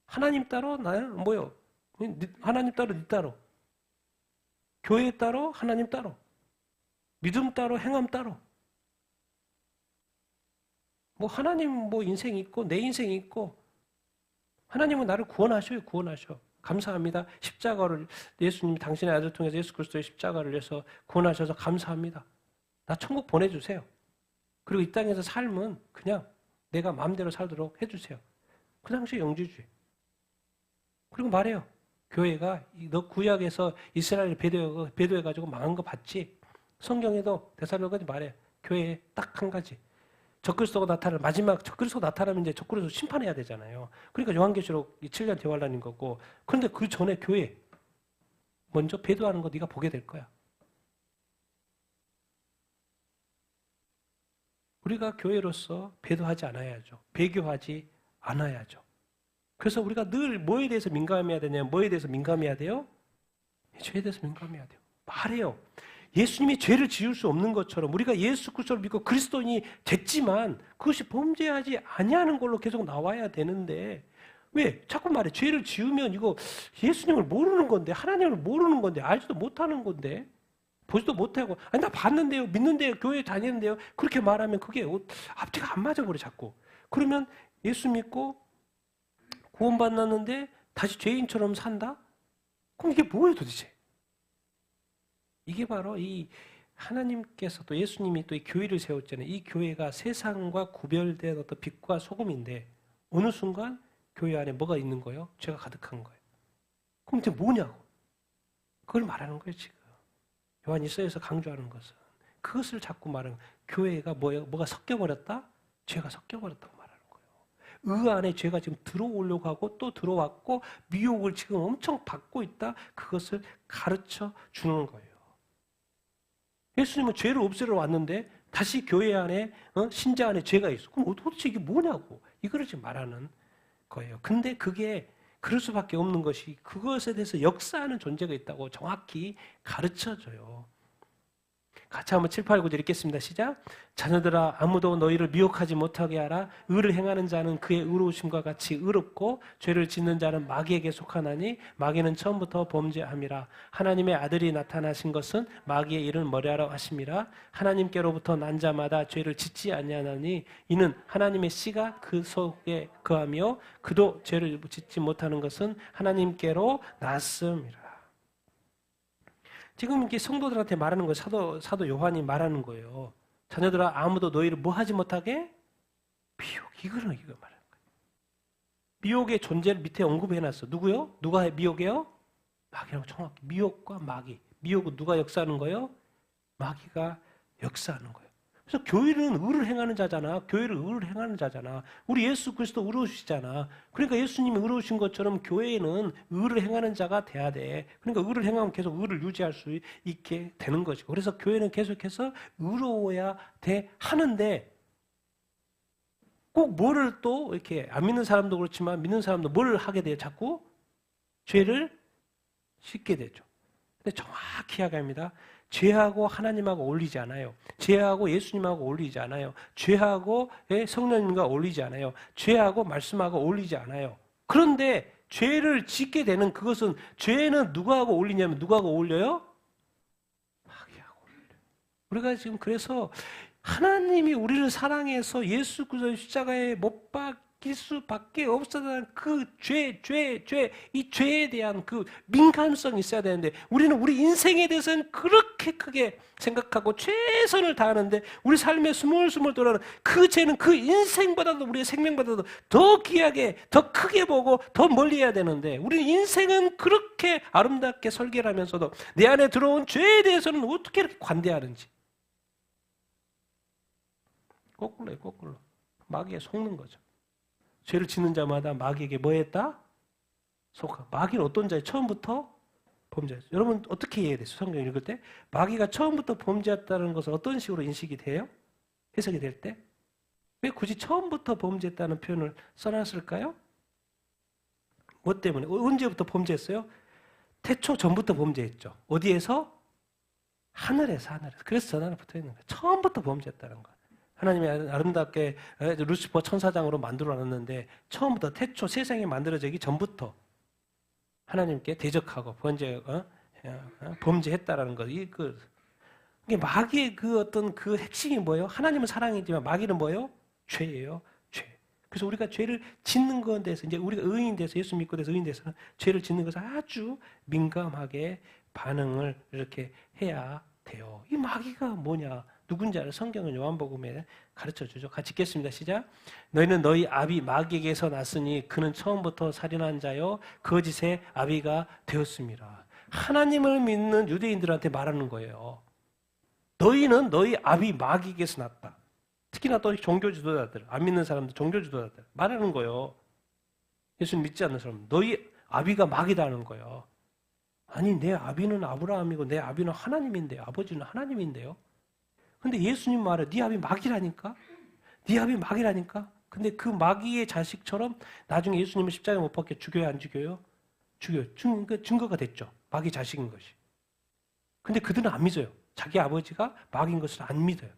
하나님 따로 나는 뭐요? 하나님 따로 네 따로, 교회 따로 하나님 따로, 믿음 따로 행함 따로. 뭐 하나님 뭐 인생이 있고 내 인생이 있고 하나님은 나를 구원하셔요. 구원하셔. 감사합니다. 십자가를 예수님이 당신의 아들을 통해서 예수 그리스도의 십자가를 위해서 구원하셔서 감사합니다. 나 천국 보내주세요. 그리고 이 땅에서 삶은 그냥 내가 마음대로 살도록 해주세요. 그 당시 영주주의. 그리고 말해요. 교회가 너 구약에서 이스라엘 배도해가지고 망한 거 봤지? 성경에도 데살로니가서 말해요. 교회에 딱 한 가지. 적그리스도가 나타나면 마지막 적그리스도가 나타나면 이제 적그리스도 심판해야 되잖아요. 그러니까 요한계시록 7년 대환란인 거고. 그런데 그 전에 교회 먼저 배도하는 거 네가 보게 될 거야. 우리가 교회로서 배도하지 않아야죠. 배교하지 않아야죠. 그래서 우리가 늘 뭐에 대해서 민감해야 되냐면 뭐에 대해서 민감해야 돼요? 죄에 대해서 민감해야 돼요. 말해요. 예수님이 죄를 지을 수 없는 것처럼 우리가 예수 그리스도를 믿고 그리스도인이 됐지만 그것이 범죄하지 아니하는 걸로 계속 나와야 되는데 왜? 자꾸 말해. 죄를 지으면 이거 예수님을 모르는 건데 하나님을 모르는 건데 알지도 못하는 건데 보지도 못하고 아니 나 봤는데요. 믿는데요. 교회 다니는데요. 그렇게 말하면 그게 앞뒤가 안 맞아 버려 자꾸. 그러면 예수 믿고 구원받았는데 다시 죄인처럼 산다? 그럼 이게 뭐예요 도대체? 이게 바로 이 하나님께서 또 예수님이 또 이 교회를 세웠잖아요. 이 교회가 세상과 구별된 어떤 빛과 소금인데 어느 순간 교회 안에 뭐가 있는 거예요? 죄가 가득한 거예요. 그럼 이제 뭐냐고. 그걸 말하는 거예요 지금. 요한 1서에서 강조하는 것은 그것을 자꾸 말하는 거예요. 교회가 뭐가 섞여버렸다? 죄가 섞여버렸다고 말하는 거예요. 의 안에 죄가 지금 들어오려고 하고 또 들어왔고 미혹을 지금 엄청 받고 있다. 그것을 가르쳐 주는 거예요. 예수님은 죄를 없애러 왔는데 다시 교회 안에 신자 안에 죄가 있어. 그럼 도대체 이게 뭐냐고. 이거를 지금 말하는 거예요. 근데 그게 그럴 수밖에 없는 것이 그것에 대해서 역사하는 존재가 있다고 정확히 가르쳐줘요. 같이 한번 7, 8, 9절 읽겠습니다. 시작. 자녀들아 아무도 너희를 미혹하지 못하게 하라. 의를 행하는 자는 그의 의로우심과 같이 의롭고 죄를 짓는 자는 마귀에게 속하나니 마귀는 처음부터 범죄함이라. 하나님의 아들이 나타나신 것은 마귀의 일을 머리하라 하심이라. 하나님께로부터 난 자마다 죄를 짓지 아니하나니 이는 하나님의 씨가 그 속에 거하며 그도 죄를 짓지 못하는 것은 하나님께로 났음이라. 지금 이렇게 성도들한테 말하는 거예요. 사도 요한이 말하는 거예요. 자녀들아 아무도 너희를 뭐 하지 못하게? 미혹. 이거 말하는 거예요. 미혹의 존재를 밑에 언급해놨어. 누구요? 누가 미혹이에요? 마귀라고 정확히. 미혹과 마귀. 미혹은 누가 역사하는 거예요? 마귀가 역사하는 거예요. 그래서 교회는 의를 행하는 자잖아. 교회를 의를 행하는 자잖아. 우리 예수 그리스도 의로우시잖아. 그러니까 예수님이 의로우신 것처럼 교회는 의를 행하는 자가 돼야 돼. 그러니까 의를 행하면 계속 의를 유지할 수 있게 되는 거죠. 그래서 교회는 계속해서 의로워야 돼 하는데 꼭 뭐를 또 이렇게 안 믿는 사람도 그렇지만 믿는 사람도 뭘 하게 돼요? 자꾸 죄를 씻게 되죠. 근데 정확히 이야기합니다. 죄하고 하나님하고 어울리지 않아요. 죄하고 예수님하고 어울리지 않아요. 죄하고 성령님과 어울리지 않아요. 죄하고 말씀하고 어울리지 않아요. 그런데 죄를 짓게 되는 그것은 죄는 누구하고 어울리냐면 누구하고 어울려요? 마귀하고 어울려요. 우리가 지금 그래서 하나님이 우리를 사랑해서 예수 그리스도의 십자가에 못 박힐 수밖에 없었다는 그 이 죄에 대한 그 민감성이 있어야 되는데 우리는 우리 인생에 대해서는 그렇게 크게 생각하고 최선을 다하는데 우리 삶에 스물스물 돌아가는 그 죄는 그 인생보다도 우리의 생명보다도 더 귀하게 더 크게 보고 더 멀리 해야 되는데 우리는 인생은 그렇게 아름답게 설계를 하면서도 내 안에 들어온 죄에 대해서는 어떻게 이렇게 관대하는지 거꾸로예요, 거꾸로. 마귀에 속는 거죠. 죄를 짓는 자마다 마귀에게 뭐 했다? 속하. 마귀는 어떤 자예요? 처음부터 범죄했어요. 여러분 어떻게 이해해야 됐어요? 성경 읽을 때? 마귀가 처음부터 범죄했다는 것은 어떤 식으로 인식이 돼요? 해석이 될 때? 왜 굳이 처음부터 범죄했다는 표현을 써놨을까요? 뭐 때문에? 언제부터 범죄했어요? 태초 전부터 범죄했죠. 어디에서? 하늘에서. 그래서 전하나 붙어 있는 거예요. 처음부터 범죄했다는 거예요. 하나님이 아름답게 루시퍼 천사장으로 만들어 놨는데 처음부터 태초 세상이 만들어지기 전부터 하나님께 대적하고 범죄했다라는 거. 이게 마귀의 그 어떤 그 핵심이 뭐예요? 하나님은 사랑이지만 마귀는 뭐예요? 죄예요. 죄. 그래서 우리가 죄를 짓는 것에 대해서 이제 우리가 의인이 돼서 예수 믿고 돼서 의인이 돼서는 죄를 짓는 것을 아주 민감하게 반응을 이렇게 해야 돼요. 이 마귀가 뭐냐? 누군지 알아요? 성경은 요한복음에 가르쳐주죠. 같이 읽겠습니다. 시작. 너희는 너희 아비 마귀에게서 났으니 그는 처음부터 살인한 자요 거짓의 아비가 되었습니다. 하나님을 믿는 유대인들한테 말하는 거예요. 너희는 너희 아비 마귀에게서 났다. 특히나 또 종교 지도자들, 안 믿는 사람들, 종교 지도자들 말하는 거예요. 예수 믿지 않는 사람, 너희 아비가 마귀다는 거예요. 아니 내 아비는 아브라함이고 내 아비는 하나님인데요. 아버지는 하나님인데요. 근데 예수님 말해 네 아비 마귀라니까? 네 아비 마귀라니까? 근데 그 마귀의 자식처럼 나중에 예수님을 십자가에 못 박혀 죽여요 안 죽여요? 죽여요. 증거가 됐죠. 마귀 자식인 것이. 근데 그들은 안 믿어요. 자기 아버지가 마귀인 것을 안 믿어요.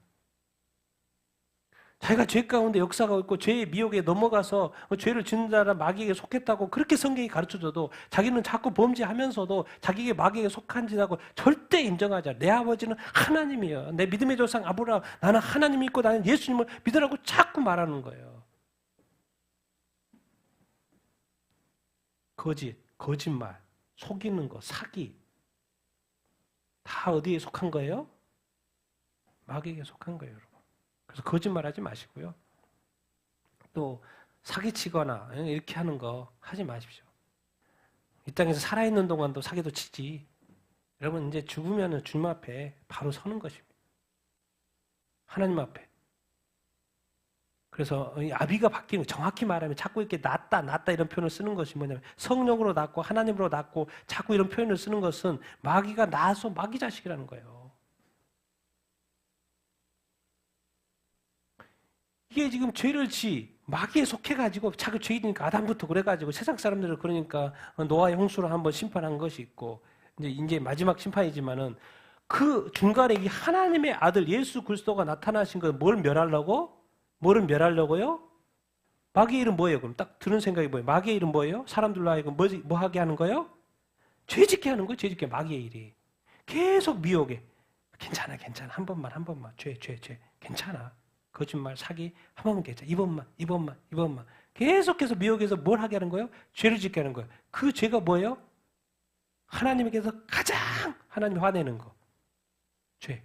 자기가 죄 가운데 역사가 있고 죄의 미혹에 넘어가서 죄를 짓는 자라 마귀에게 속했다고 그렇게 성경이 가르쳐줘도 자기는 자꾸 범죄하면서도 자기에게 마귀에게 속한지라고 절대 인정하지 않아요. 내 아버지는 하나님이에요. 내 믿음의 조상 아브라함, 나는 하나님 믿고 나는 예수님을 믿으라고 자꾸 말하는 거예요. 거짓말, 속이는 거, 사기 다 어디에 속한 거예요? 마귀에게 속한 거예요, 여러분. 그래서 거짓말하지 마시고요. 또 사기치거나 이렇게 하는 거 하지 마십시오. 이 땅에서 살아있는 동안도 사기도 치지. 여러분 이제 죽으면 주님 앞에 바로 서는 것입니다. 하나님 앞에. 그래서 이 아비가 바뀌는 정확히 말하면 자꾸 이렇게 낫다 이런 표현을 쓰는 것이 뭐냐면 성령으로 낳고 하나님으로 낳고 자꾸 이런 표현을 쓰는 것은 마귀가 낳아서 마귀 자식이라는 거예요. 이게 지금 죄를 마귀에 속해가지고 자꾸 죄이니까 아담부터 그래가지고 세상 사람들을 그러니까 노아의 홍수로 한번 심판한 것이 있고 이제 마지막 심판이지만은 그 중간에 이 하나님의 아들 예수 그리스도가 나타나신 건 뭘 멸하려고? 뭐를 멸하려고요? 마귀의 일은 뭐예요? 그럼 딱 드는 생각이 뭐예요? 마귀의 일은 뭐예요? 사람들로 하여금 뭐 하게 하는 거예요? 죄짓게 하는 거예요. 죄짓게 마귀의 일이 계속 미혹에 괜찮아 한 번만 죄 괜찮아. 거짓말, 사기, 한 번만 괜찮아. 이번만. 계속해서 미혹해서 뭘 하게 하는 거예요? 죄를 짓게 하는 거예요. 그 죄가 뭐예요? 하나님에게서 가장 하나님 화내는 거. 죄.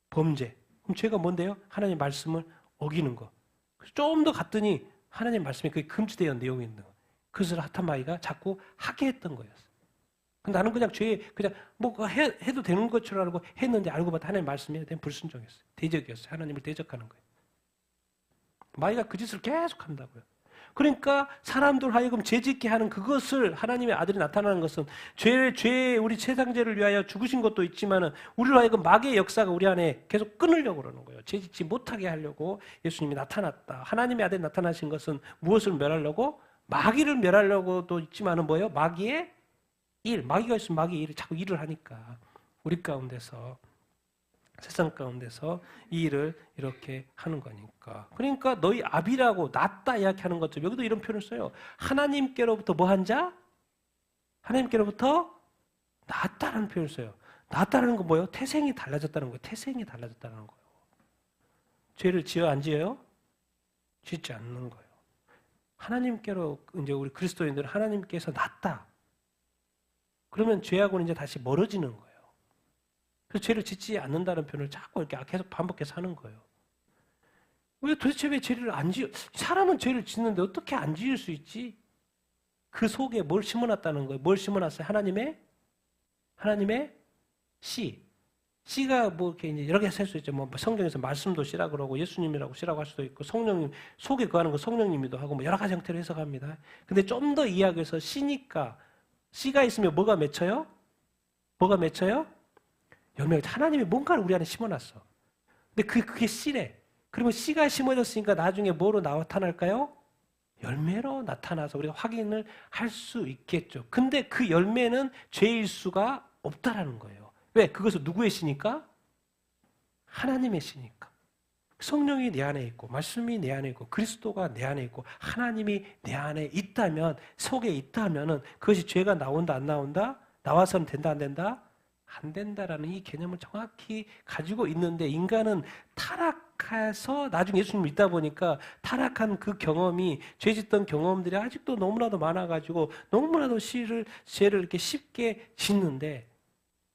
범죄. 그럼 죄가 뭔데요? 하나님 말씀을 어기는 거. 좀 더 갔더니 하나님 말씀에 그게 금지되어 내용이 있는 거. 그것을 하타마이가 자꾸 하게 했던 거였어요. 나는 그냥 그냥 해도 되는 것처럼 알고 했는데 알고 봤더니 하나님 말씀에 대한 불순종이었어요. 대적이었어요. 하나님을 대적하는 거예요. 마귀가 그 짓을 계속 한다고요. 그러니까 사람들 하여금 죄짓게 하는 그것을 하나님의 아들이 나타나는 것은 우리 세상죄를 위하여 죽으신 것도 있지만은 우리로 하여금 마귀의 역사가 우리 안에 계속 끊으려고 그러는 거예요. 죄짓지 못하게 하려고 예수님이 나타났다. 하나님의 아들이 나타나신 것은 무엇을 멸하려고? 마귀를 멸하려고도 있지만은 뭐예요? 마귀의 일, 마귀가 있으면 마귀의 일을 자꾸 일을 하니까 우리 가운데서 세상 가운데서 이 일을 이렇게 하는 거니까. 그러니까 너희 아비라고 낫다 이야기하는 것처럼 여기도 이런 표현을 써요. 하나님께로부터 뭐한 자? 하나님께로부터 낫다라는 표현을 써요. 낫다라는 건 뭐예요? 태생이 달라졌다는 거예요. 태생이 달라졌다는 거예요. 죄를 지어 안 지어요? 짓지 않는 거예요. 하나님께로 이제 우리 그리스도인들은 하나님께서 낫다. 그러면 죄하고는 이제 다시 멀어지는 거예요. 그래서 죄를 짓지 않는다는 표현을 자꾸 이렇게 계속 반복해서 하는 거예요. 왜 도대체 왜 죄를 안 지어? 사람은 죄를 짓는데 어떻게 안 지을 수 있지? 그 속에 뭘 심어놨다는 거예요. 뭘 심어놨어요? 하나님의 씨. 씨가 뭐 이렇게 이제 여러 개 셀 수 있죠. 뭐 성경에서 말씀도 씨라 그러고 예수님이라고 씨라고 할 수도 있고 성령님 속에 거하는 거 성령님이기도 하고 뭐 여러 가지 형태로 해석합니다. 근데 좀 더 이야기해서 씨니까 씨가 있으면 뭐가 맺혀요? 뭐가 맺혀요? 열매가 하나님이 뭔가를 우리 안에 심어놨어. 근데 그게 씨래. 그러면 씨가 심어졌으니까 나중에 뭐로 나타날까요? 열매로 나타나서 우리가 확인을 할 수 있겠죠. 근데 그 열매는 죄일 수가 없다라는 거예요. 왜? 그것은 누구의 씨니까? 하나님의 씨니까. 성령이 내 안에 있고 말씀이 내 안에 있고 그리스도가 내 안에 있고 하나님이 내 안에 있다면 속에 있다면은 그것이 죄가 나온다 안 나온다? 나와서는 된다 안 된다? 안 된다라는 이 개념을 정확히 가지고 있는데 인간은 타락해서 나중에 예수님 믿다 보니까 타락한 그 경험이 죄 짓던 경험들이 아직도 너무나도 많아가지고 너무나도 죄를 이렇게 쉽게 짓는데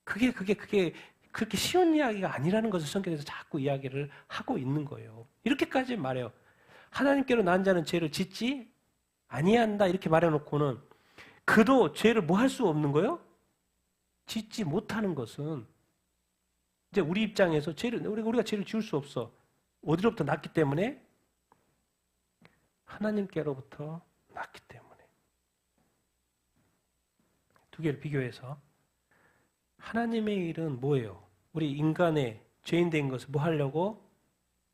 그게 그렇게 쉬운 이야기가 아니라는 것을 성경에서 자꾸 이야기를 하고 있는 거예요. 이렇게까지 말해요. 하나님께로 난 자는 죄를 짓지 아니한다 이렇게 말해놓고는 그도 죄를 뭐 할 수 없는 거예요? 짓지 못하는 것은 이제 우리 입장에서 우리가 죄를 지을 수 없어. 어디로부터 났기 때문에? 하나님께로부터 났기 때문에. 두 개를 비교해서 하나님의 일은 뭐예요? 우리 인간의 죄인 된 것을 뭐 하려고?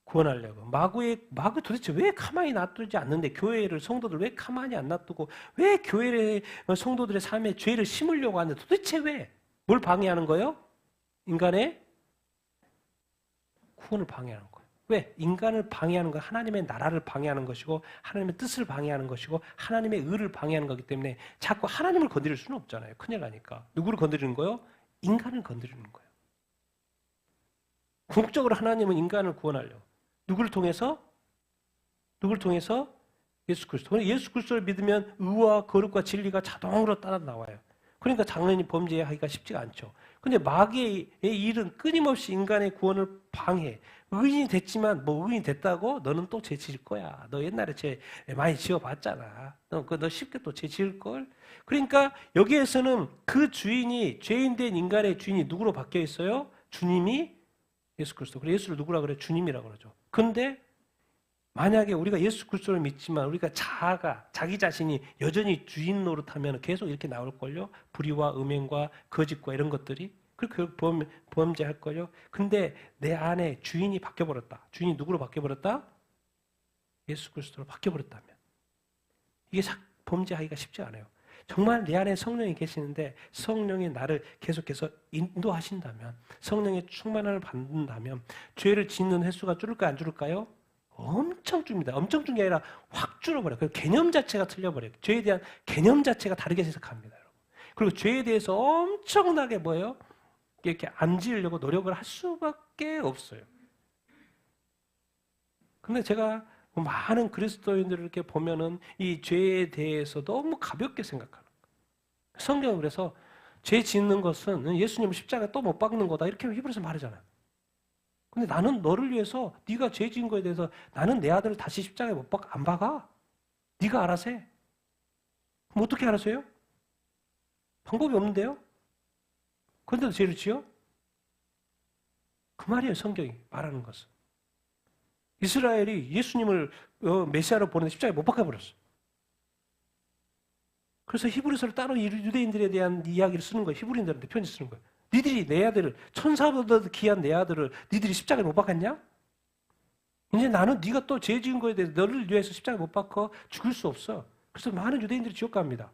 구원하려고. 마구 도대체 왜 가만히 놔두지 않는데 교회를 성도들 왜 가만히 안 놔두고 왜 교회의 성도들의 삶에 죄를 심으려고 하는데 도대체 왜? 뭘 방해하는 거예요? 인간의 구원을 방해하는 거예요. 왜? 인간을 방해하는 건 하나님의 나라를 방해하는 것이고 하나님의 뜻을 방해하는 것이고 하나님의 의를 방해하는 거기 때문에 자꾸 하나님을 건드릴 수는 없잖아요. 큰일 나니까. 누구를 건드리는 거예요? 인간을 건드리는 거예요. 궁극적으로 하나님은 인간을 구원하려고. 누구를 통해서? 예수 그리스도. 예수 그리스도를 믿으면 의와 거룩과 진리가 자동으로 따라 나와요. 그러니까 당연히 범죄하기가 쉽지가 않죠. 근데 마귀의 일은 끊임없이 인간의 구원을 방해. 의인이 됐지만 뭐 의인이 됐다고 너는 또 죄 지을 거야. 너 옛날에 죄 많이 지어봤잖아. 너 쉽게 또 죄 지을 걸. 그러니까 여기에서는 그 주인이 죄인 된 인간의 주인이 누구로 바뀌어 있어요? 주님이 예수 그리스도. 그래서 예수를 누구라 그래? 주님이라고 그러죠. 근데 만약에 우리가 예수 그리스도를 믿지만 우리가 자기 자신이 여전히 주인 노릇하면 계속 이렇게 나올걸요. 불의와 음행과 거짓과 이런 것들이 그렇게 범죄할걸요. 근데 내 안에 주인이 바뀌어버렸다. 주인이 누구로 바뀌어버렸다? 예수 그리스도로 바뀌어버렸다면 이게 범죄하기가 쉽지 않아요. 정말 내 안에 성령이 계시는데 성령이 나를 계속해서 인도하신다면 성령의 충만함을 받는다면 죄를 짓는 횟수가 줄을까요? 안 줄을까요? 엄청 줍니다. 엄청 준 게 아니라 확 줄어버려요. 그 개념 자체가 틀려버려요. 죄에 대한 개념 자체가 다르게 해석합니다. 여러분. 그리고 죄에 대해서 엄청나게 뭐예요? 이렇게 안 지으려고 노력을 할 수밖에 없어요. 근데 제가 많은 그리스도인들을 이렇게 보면은 이 죄에 대해서 너무 가볍게 생각하는 거예요. 성경은 그래서 죄 짓는 것은 예수님 십자가에 또 못 박는 거다. 이렇게 히브리서 말하잖아요. 근데 나는 너를 위해서 네가 죄 지은 거에 대해서 나는 내 아들을 다시 십자가에 안 박아. 네가 알아서 해. 그럼 어떻게 알아서 해요? 방법이 없는데요? 그런데도 죄를 지어? 그 말이에요. 성경이 말하는 것은. 이스라엘이 예수님을 메시아로 보내는데 십자가에 못 박아버렸어. 그래서 히브리서를 따로 유대인들에 대한 이야기를 쓰는 거예요. 히브리인들한테 편지 쓰는 거예요. 니들이 내 아들을 천사보다 귀한 내 아들을 니들이 십자가에 못 박았냐? 이제 나는 네가 또 죄 지은 거에 대해서 너를 위해서 십자가에 못 박아 죽일 수 없어. 그래서 많은 유대인들이 지옥 갑니다.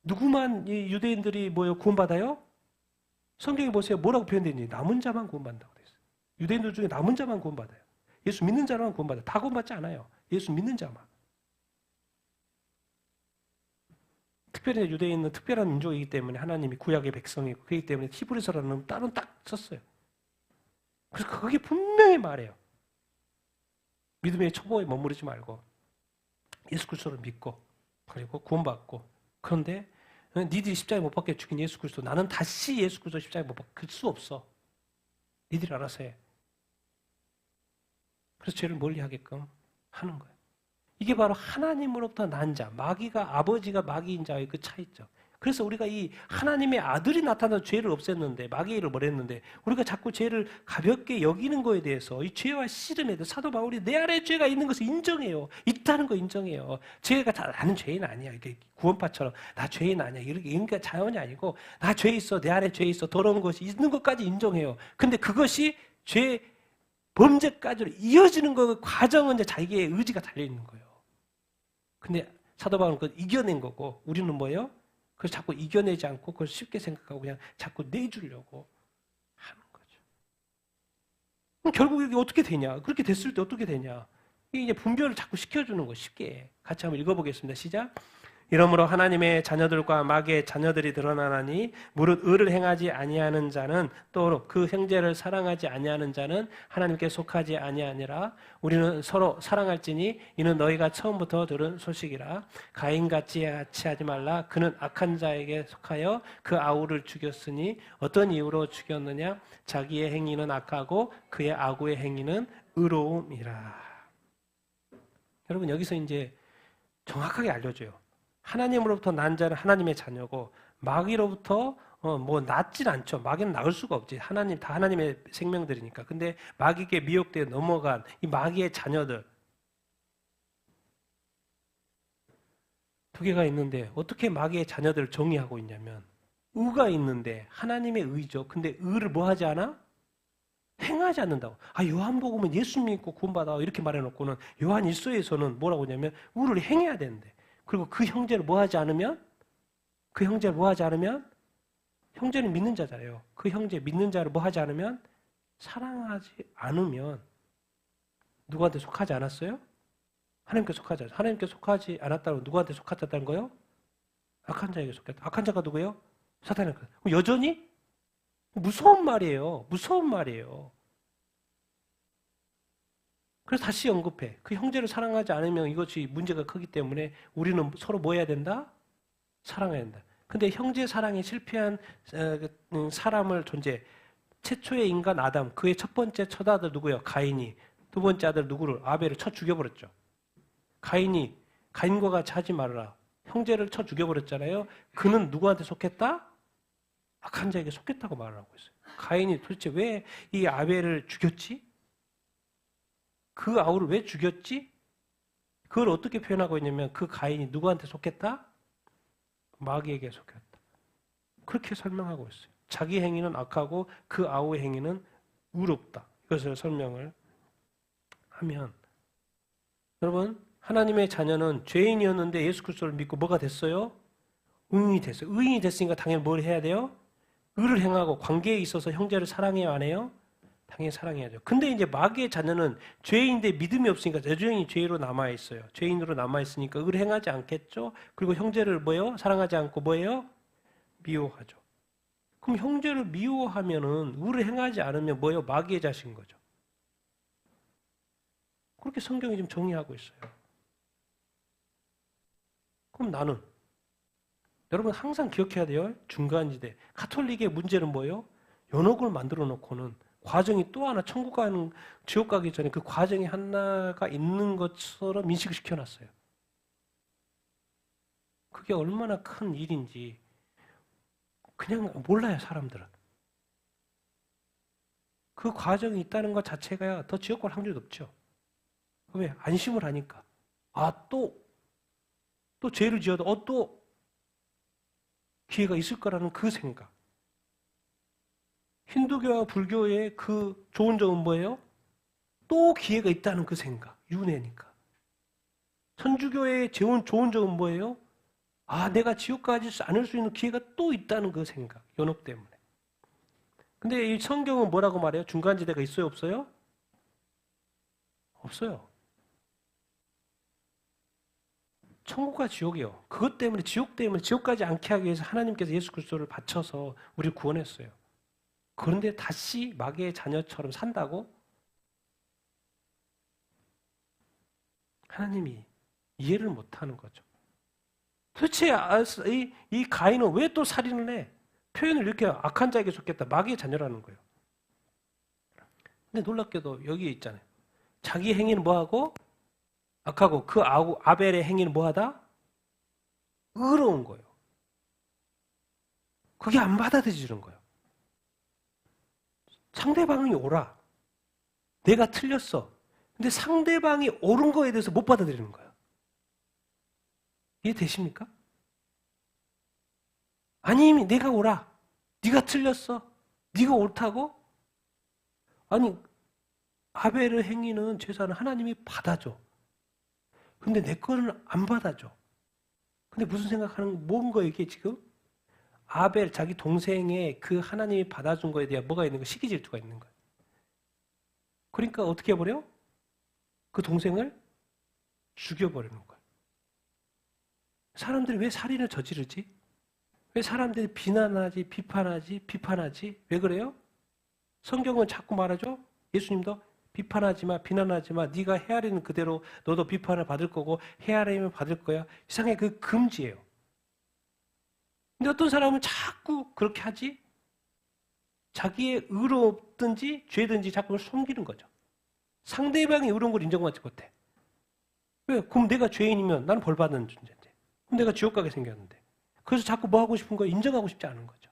누구만 이 유대인들이 구원받아요? 성경에 보세요. 뭐라고 표현되니? 남은 자만 구원받는다고 되어 있어요. 유대인들 중에 남은 자만 구원받아요. 예수 믿는 자만 구원받아요. 다 구원받지 않아요. 예수 믿는 자만. 특별히 유대인은 특별한 민족이기 때문에 하나님이 구약의 백성이고 그렇기 때문에 히브리서라는 따로 딱 썼어요. 그래서 거기 분명히 말해요. 믿음의 초보에 머무르지 말고 예수 그리스도를 믿고 그리고 구원받고 그런데 니들이 십자가에 못 박혀 죽인 예수 그리스도 나는 다시 예수 그리스도 십자가에 못 박힐 수 없어. 니들이 알아서 해. 그래서 죄를 멀리하게끔 하는 거예요. 이게 바로 하나님으로부터 난 자, 마귀가 아버지가 마귀인 자의 그 차이죠. 그래서 우리가 이 하나님의 아들이 나타나서 죄를 없앴는데 마귀를 벌했는데 우리가 자꾸 죄를 가볍게 여기는 거에 대해서 이 죄와 씨름에 대해서 사도 바울이 내 안에 죄가 있는 것을 인정해요. 있다는 거 인정해요. 죄가 다 나는 죄인 아니야. 이렇게 구원파처럼 나 죄인 아니야. 이렇게 그러니까 자연이 아니고 나 죄 있어. 내 안에 죄 있어. 더러운 것이 있는 것까지 인정해요. 근데 그것이 죄 범죄까지로 이어지는 그 과정은 이제 자기의 의지가 달려 있는 거예요. 근데 사도 바울은 그걸 이겨낸 거고 우리는 뭐예요? 그래서 자꾸 이겨내지 않고 그걸 쉽게 생각하고 그냥 자꾸 내주려고 하는 거죠. 그럼 결국 이게 어떻게 되냐? 그렇게 됐을 때 어떻게 되냐? 이게 이제 분별을 자꾸 시켜주는 거 쉽게. 같이 한번 읽어보겠습니다. 시작. 이러므로 하나님의 자녀들과 마귀의 자녀들이 드러나나니 무릇 의를 행하지 아니하는 자는 또 그 형제를 사랑하지 아니하는 자는 하나님께 속하지 아니하니라. 우리는 서로 사랑할지니 이는 너희가 처음부터 들은 소식이라. 가인같이 하지 말라. 그는 악한 자에게 속하여 그 아우를 죽였으니 어떤 이유로 죽였느냐? 자기의 행위는 악하고 그의 아구의 행위는 의로움이라. 여러분 여기서 이제 정확하게 알려줘요. 하나님으로부터 난 자는 하나님의 자녀고 마귀로부터 뭐 낫진 않죠. 마귀는 나을 수가 없지. 하나님 다 하나님의 생명들이니까. 근데 마귀에게 미혹되어 넘어간 이 마귀의 자녀들 두 개가 있는데 어떻게 마귀의 자녀들을 정의하고 있냐면 의가 있는데 하나님의 의죠. 근데 의를 뭐 하지 않아? 행하지 않는다고. 요한복음은 예수 믿고 구원받아 이렇게 말해놓고는 요한 1서에서는 뭐라고 하냐면 의를 행해야 되는데 그리고 그 형제를 뭐 하지 않으면 형제는 믿는 자잖아요. 그 형제 믿는 자를 뭐 하지 않으면 사랑하지 않으면 누구한테 속하지 않았어요? 하나님께 속하지 않았어요. 하나님께 속하지 않았다고 누구한테 속았다는 거예요? 악한 자에게 속했다. 악한 자가 누구예요? 사탄에게. 여전히 무서운 말이에요. 무서운 말이에요. 그래서 다시 언급해. 그 형제를 사랑하지 않으면 이것이 문제가 크기 때문에 우리는 서로 뭐 해야 된다? 사랑해야 된다. 근데 형제 사랑에 실패한 사람을 최초의 인간 아담, 그의 첫 번째 첫 아들 누구예요? 가인이. 두 번째 아들 누구를? 아벨을 쳐 죽여버렸죠. 가인과 같이 하지 말아라. 형제를 쳐 죽여버렸잖아요. 그는 누구한테 속했다? 악한 자에게 속했다고 말을 하고 있어요. 가인이 도대체 왜 이 아벨을 죽였지? 그 아우를 왜 죽였지? 그걸 어떻게 표현하고 있냐면 그 가인이 누구한테 속했다? 마귀에게 속했다. 그렇게 설명하고 있어요. 자기 행위는 악하고 그 아우의 행위는 의롭다. 이것을 설명을 하면 여러분 하나님의 자녀는 죄인이었는데 예수 그리스도를 믿고 뭐가 됐어요? 의인이 됐어요. 의인이 됐으니까 당연히 뭘 해야 돼요? 의를 행하고 관계에 있어서 형제를 사랑해야 안 해요? 당연히 사랑해야죠. 근데 이제 마귀의 자녀는 죄인인데 믿음이 없으니까 여전히 죄로 남아있어요. 죄인으로 남아있으니까 의를 행하지 않겠죠? 그리고 형제를 뭐예요? 사랑하지 않고 뭐예요? 미워하죠. 그럼 형제를 미워하면은 의를 행하지 않으면 뭐예요? 마귀의 자식인 거죠. 그렇게 성경이 지금 정의하고 있어요. 그럼 나는 여러분 항상 기억해야 돼요. 중간지대. 가톨릭의 문제는 뭐예요? 연옥을 만들어 놓고는 과정이 또 하나 천국 가는 지옥 가기 전에 그 과정이 하나가 있는 것처럼 인식을 시켜놨어요. 그게 얼마나 큰 일인지 그냥 몰라요, 사람들은. 그 과정이 있다는 것 자체가 더 지옥 갈 확률이 높죠. 왜? 안심을 하니까. 또 죄를 지어도 또 기회가 있을 거라는 그 생각. 힌두교와 불교의 그 좋은 점은 뭐예요? 또 기회가 있다는 그 생각. 윤회니까. 천주교의 좋은 점은 뭐예요? 내가 지옥 가지 않을 수 있는 기회가 또 있다는 그 생각. 연옥 때문에. 근데 이 성경은 뭐라고 말해요? 중간지대가 있어요? 없어요? 없어요. 천국과 지옥이요. 그것 때문에 지옥 가지 않게 하기 위해서 하나님께서 예수 그리스도를 바쳐서 우리를 구원했어요. 그런데 다시 마귀의 자녀처럼 산다고? 하나님이 이해를 못하는 거죠. 도대체 이 가인은 왜 또 살인을 해? 표현을 이렇게 악한 자에게 속겠다. 마귀의 자녀라는 거예요. 근데 놀랍게도 여기에 있잖아요. 자기 행위는 뭐하고? 악하고 그 아벨의 행위는 뭐하다? 의로운 거예요. 그게 안 받아들여지는 거예요. 상대방이 옳아. 내가 틀렸어. 근데 상대방이 옳은 거에 대해서 못 받아들이는 거예요. 이해되십니까? 아니 내가 옳아. 네가 틀렸어. 네가 옳다고? 아니 아벨의 행위는 제사는 하나님이 받아줘. 근데 내 거는 안 받아줘. 근데 무슨 생각하는 뭔가 이게 지금? 아벨 자기 동생의 그 하나님이 받아준 거에 대한 뭐가 있는 거? 시기 질투가 있는 거예요. 그러니까 어떻게 해버려? 그 동생을 죽여버리는 거예요. 사람들이 왜 살인을 저지르지? 왜 사람들이 비판하지? 왜 그래요? 성경은 자꾸 말하죠? 예수님도 비판하지 마, 비난하지 마. 네가 헤아리는 그대로 너도 비판을 받을 거고 헤아리면 받을 거야. 이상하게 그 금지예요. 근데 어떤 사람은 자꾸 그렇게 하지? 자기의 의롭든지 죄든지 자꾸 그걸 숨기는 거죠. 상대방이 의로운 걸 인정받지 못해. 왜? 그럼 내가 죄인이면 나는 벌 받는 존재인데. 그럼 내가 지옥 가게 생겼는데. 그래서 자꾸 뭐 하고 싶은 거예요? 인정하고 싶지 않은 거죠.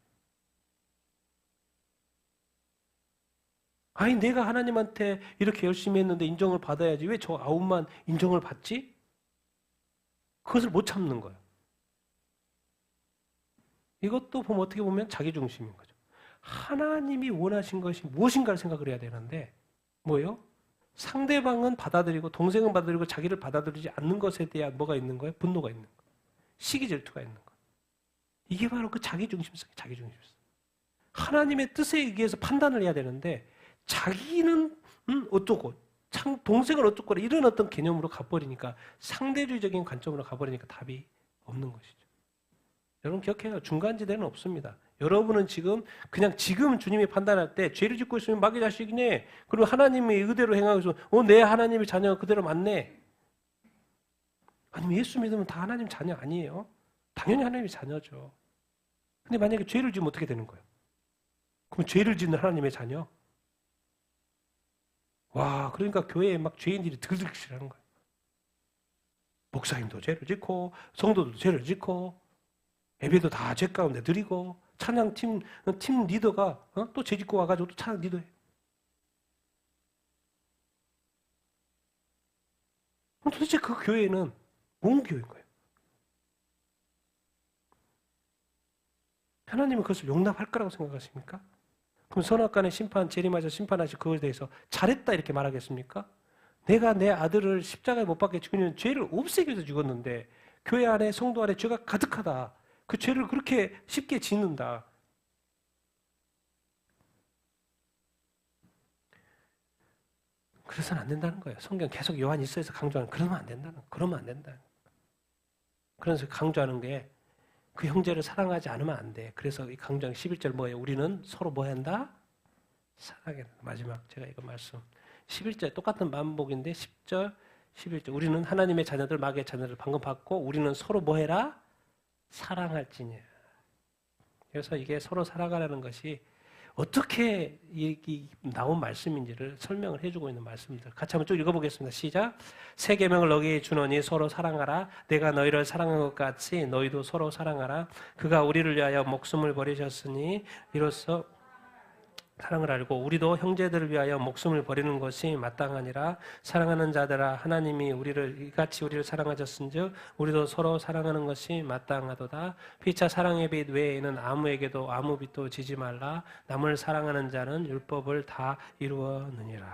아니 내가 하나님한테 이렇게 열심히 했는데 인정을 받아야지 왜 저 아홉만 인정을 받지? 그것을 못 참는 거예요. 이것도 보면 어떻게 보면 자기중심인 거죠. 하나님이 원하신 것이 무엇인가를 생각을 해야 되는데 뭐예요? 상대방은 받아들이고 동생은 받아들이고 자기를 받아들이지 않는 것에 대한 뭐가 있는 거예요? 분노가 있는 거예요. 시기 질투가 있는 거예요. 이게 바로 그 자기중심성. 하나님의 뜻에 의해서 판단을 해야 되는데 자기는 어쩌고 동생은 어쩌고 이런 어떤 개념으로 가버리니까 상대주의적인 관점으로 가버리니까 답이 없는 것이죠. 여러분 기억해요. 중간지대는 없습니다. 여러분은 지금 그냥 지금 주님이 판단할 때 죄를 짓고 있으면 마귀 자식이네. 그리고 하나님의 의대로 행하고 있으면 내 하나님의 자녀가 그대로 맞네. 아니면 예수 믿으면 다 하나님 자녀 아니에요? 당연히 하나님의 자녀죠. 근데 만약에 죄를 지으면 어떻게 되는 거예요? 그럼 죄를 짓는 하나님의 자녀? 와, 그러니까 교회에 막 죄인들이 들들실하는 거예요. 목사님도 죄를 짓고 성도도 죄를 짓고 예배도 다 죄 가운데 드리고 찬양팀 리더가 또 죄 짓고 와가지고 또 찬양 리더해. 그럼 도대체 그 교회는 뭔 교회인 거예요? 하나님은 그것을 용납할 거라고 생각하십니까? 그럼 선악간의 심판, 재림하셔 심판하실 그것에 대해서 잘했다 이렇게 말하겠습니까? 내가 내 아들을 십자가에 못 박게 죽이는 죄를 없애기 위해서 죽었는데 교회 안에 성도 안에 죄가 가득하다. 그 죄를 그렇게 쉽게 짓는다. 그래서는 안 된다는 거예요. 성경 계속 요한 1서에서 강조하는 그러면 안 된다는 그러면 안 된다. 그래서 강조하는 게 그 형제를 사랑하지 않으면 안 돼. 그래서 이 강조하는 11절 뭐예요? 우리는 서로 뭐 한다? 사랑해야 된다. 마지막 제가 이거 말씀 11절 똑같은 반복인데 10절 11절 우리는 하나님의 자녀들 마귀의 자녀들 방금 받고 우리는 서로 뭐 해라? 사랑할지니라. 그래서 이게 서로 사랑하라는 것이 어떻게 나온 말씀인지를 설명을 해주고 있는 말씀들. 같이 한번 쭉 읽어보겠습니다. 시작. 새 계명을 너희에게 주노니 서로 사랑하라. 내가 너희를 사랑한 것 같이 너희도 서로 사랑하라. 그가 우리를 위하여 목숨을 버리셨으니 이로써 사랑을 알고 우리도 형제들을 위하여 목숨을 버리는 것이 마땅하니라. 사랑하는 자들아 하나님이 이같이 우리를 사랑하셨은즉 우리도 서로 사랑하는 것이 마땅하도다. 피차 사랑의 빛 외에는 아무에게도 아무 빛도 지지 말라. 남을 사랑하는 자는 율법을 다 이루었느니라.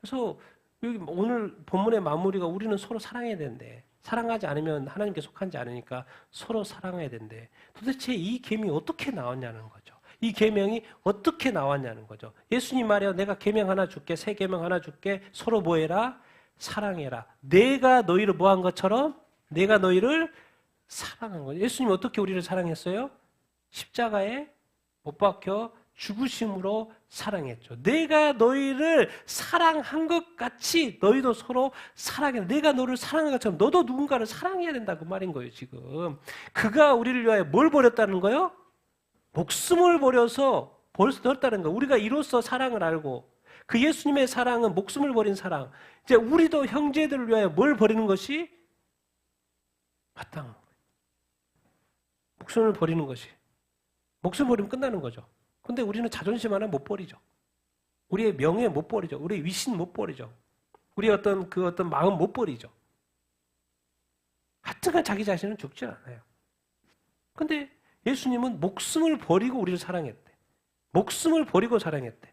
그래서 여기 오늘 본문의 마무리가 우리는 서로 사랑해야 된대. 사랑하지 않으면 하나님께 속하지 않으니까 서로 사랑해야 된대. 도대체 이 계명이 어떻게 나왔냐는 거죠. 이 계명이 어떻게 나왔냐는 거죠. 예수님 말이요. 내가 계명 하나 줄게. 새 계명 하나 줄게. 서로 뭐 해라? 사랑해라. 내가 너희를 뭐 한 것처럼 내가 너희를 사랑한 거죠. 예수님이 어떻게 우리를 사랑했어요? 십자가에 못 박혀 죽으심으로 사랑했죠. 내가 너희를 사랑한 것 같이 너희도 서로 사랑해. 내가 너를 사랑한 것처럼 너도 누군가를 사랑해야 된다고 말인 거예요, 지금. 그가 우리를 위하여 뭘 버렸다는 거예요? 목숨을 버렸다는 거. 우리가 이로써 사랑을 알고 그 예수님의 사랑은 목숨을 버린 사랑. 이제 우리도 형제들을 위하여 뭘 버리는 것이 마땅한 거예요. 목숨을 버리는 것이. 목숨 버리면 끝나는 거죠. 근데 우리는 자존심 하나 못 버리죠. 우리의 명예 못 버리죠. 우리의 위신 못 버리죠. 우리의 어떤 마음 못 버리죠. 하여튼간 자기 자신은 죽지 않아요. 근데 예수님은 목숨을 버리고 우리를 사랑했대. 목숨을 버리고 사랑했대.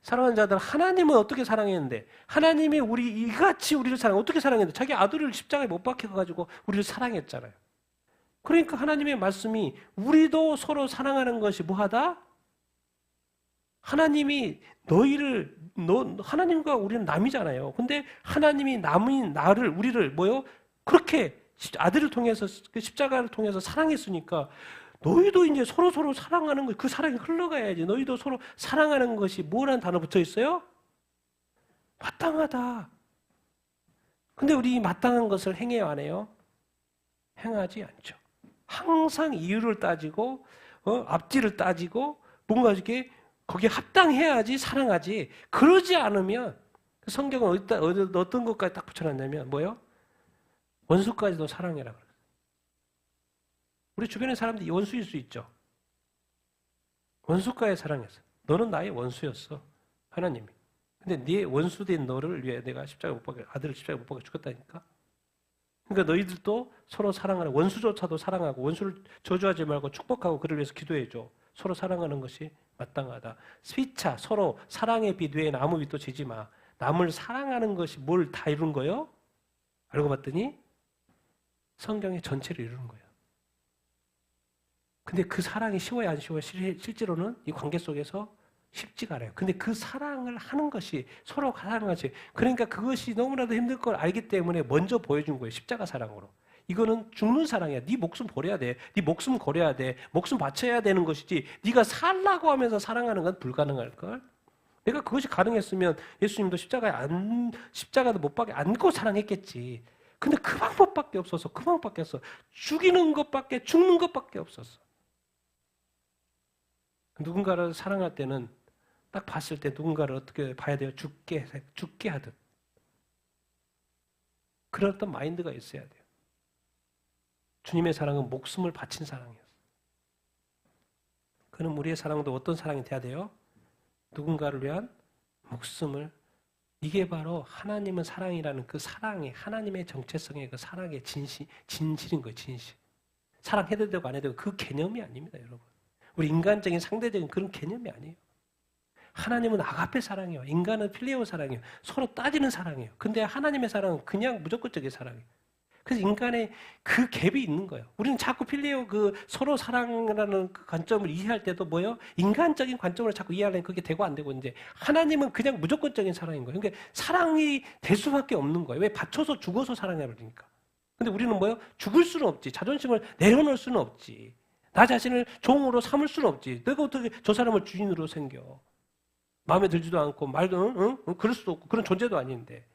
사랑하는 자들, 하나님은 어떻게 사랑했는데? 하나님이 이같이 우리를 어떻게 사랑했는데? 자기 아들을 십자가에 못 박혀가지고 우리를 사랑했잖아요. 그러니까 하나님의 말씀이 우리도 서로 사랑하는 것이 뭐하다? 하나님이 하나님과 우리는 남이잖아요. 근데 하나님이 남인 우리를 그렇게 아들을 통해서, 그 십자가를 통해서 사랑했으니까 너희도 이제 서로 사랑하는 것, 그 사랑이 흘러가야지. 너희도 서로 사랑하는 것이 뭐라는 단어 붙어 있어요? 마땅하다. 근데 우리 이 마땅한 것을 행해요, 안 해요? 행하지 않죠. 항상 이유를 따지고, 앞뒤를 따지고, 뭔가 이렇게 거기에 합당해야지 사랑하지. 그러지 않으면, 성경은 어떤 것까지 딱 붙여놨냐면, 뭐요? 원수까지도 사랑해라. 우리 주변의 사람들이 원수일 수 있죠. 원수까지 사랑했어. 너는 나의 원수였어. 하나님이. 근데 네 원수된 너를 위해 내가 아들을 십자가에 못 박아 죽였다니까. 그러니까 너희들도 서로 사랑하는, 원수조차도 사랑하고 원수를 저주하지 말고 축복하고 그를 위해서 기도해줘. 서로 사랑하는 것이 마땅하다. 스위차, 서로 사랑의 빛 외에는 아무 빛도 지지 마. 남을 사랑하는 것이 뭘 다 이루는 거예요? 알고 봤더니 성경의 전체를 이루는 거예요. 근데 그 사랑이 쉬워야 안 쉬워요? 실제로는 이 관계 속에서 쉽지가 않아요. 근데 그 사랑을 하는 것이, 서로 사랑하는 것이, 그러니까 그것이 너무나도 힘들 걸 알기 때문에 먼저 보여준 거예요. 십자가 사랑으로. 이거는 죽는 사랑이야. 네 목숨 버려야 돼. 네 목숨 걸어야 돼. 목숨 바쳐야 되는 것이지 네가 살라고 하면서 사랑하는 건 불가능할 걸. 내가 그것이 가능했으면 예수님도 십자가도 못 박게 안고 사랑했겠지. 근데 그 방법밖에 없어서, 그 방법밖에 없어. 죽는 것밖에 없었어. 누군가를 사랑할 때는 딱 봤을 때 누군가를 어떻게 봐야 돼요? 죽게 하듯. 그런 어떤 마인드가 있어야 돼요. 주님의 사랑은 목숨을 바친 사랑이었어요. 그는 우리의 사랑도 어떤 사랑이 돼야 돼요? 누군가를 위한 목숨을. 이게 바로 하나님은 사랑이라는 그 사랑의, 하나님의 정체성의 그 사랑의 진실인 거예요, 진실. 사랑해도 되고 안 해도 되고 그 개념이 아닙니다, 여러분. 우리 인간적인 상대적인 그런 개념이 아니에요. 하나님은 아가페 사랑이에요. 인간은 필레오 사랑이에요. 서로 따지는 사랑이에요. 근데 하나님의 사랑은 그냥 무조건적인 사랑이에요. 그래서 인간의 그 갭이 있는 거예요. 우리는 자꾸 필레오 그 서로 사랑이라는 그 관점을 이해할 때도 뭐예요? 인간적인 관점으로 자꾸 이해하려면 그게 되고 안 되고, 이제 하나님은 그냥 무조건적인 사랑인 거예요. 그러니까 사랑이 될 수밖에 없는 거예요. 왜? 받쳐서 죽어서 사랑해버리니까. 근데 우리는 뭐예요? 죽을 수는 없지. 자존심을 내려놓을 수는 없지. 나 자신을 종으로 삼을 수는 없지. 내가 어떻게 저 사람을 주인으로 생겨. 마음에 들지도 않고 말도 그럴 수도 없고 그런 존재도 아닌데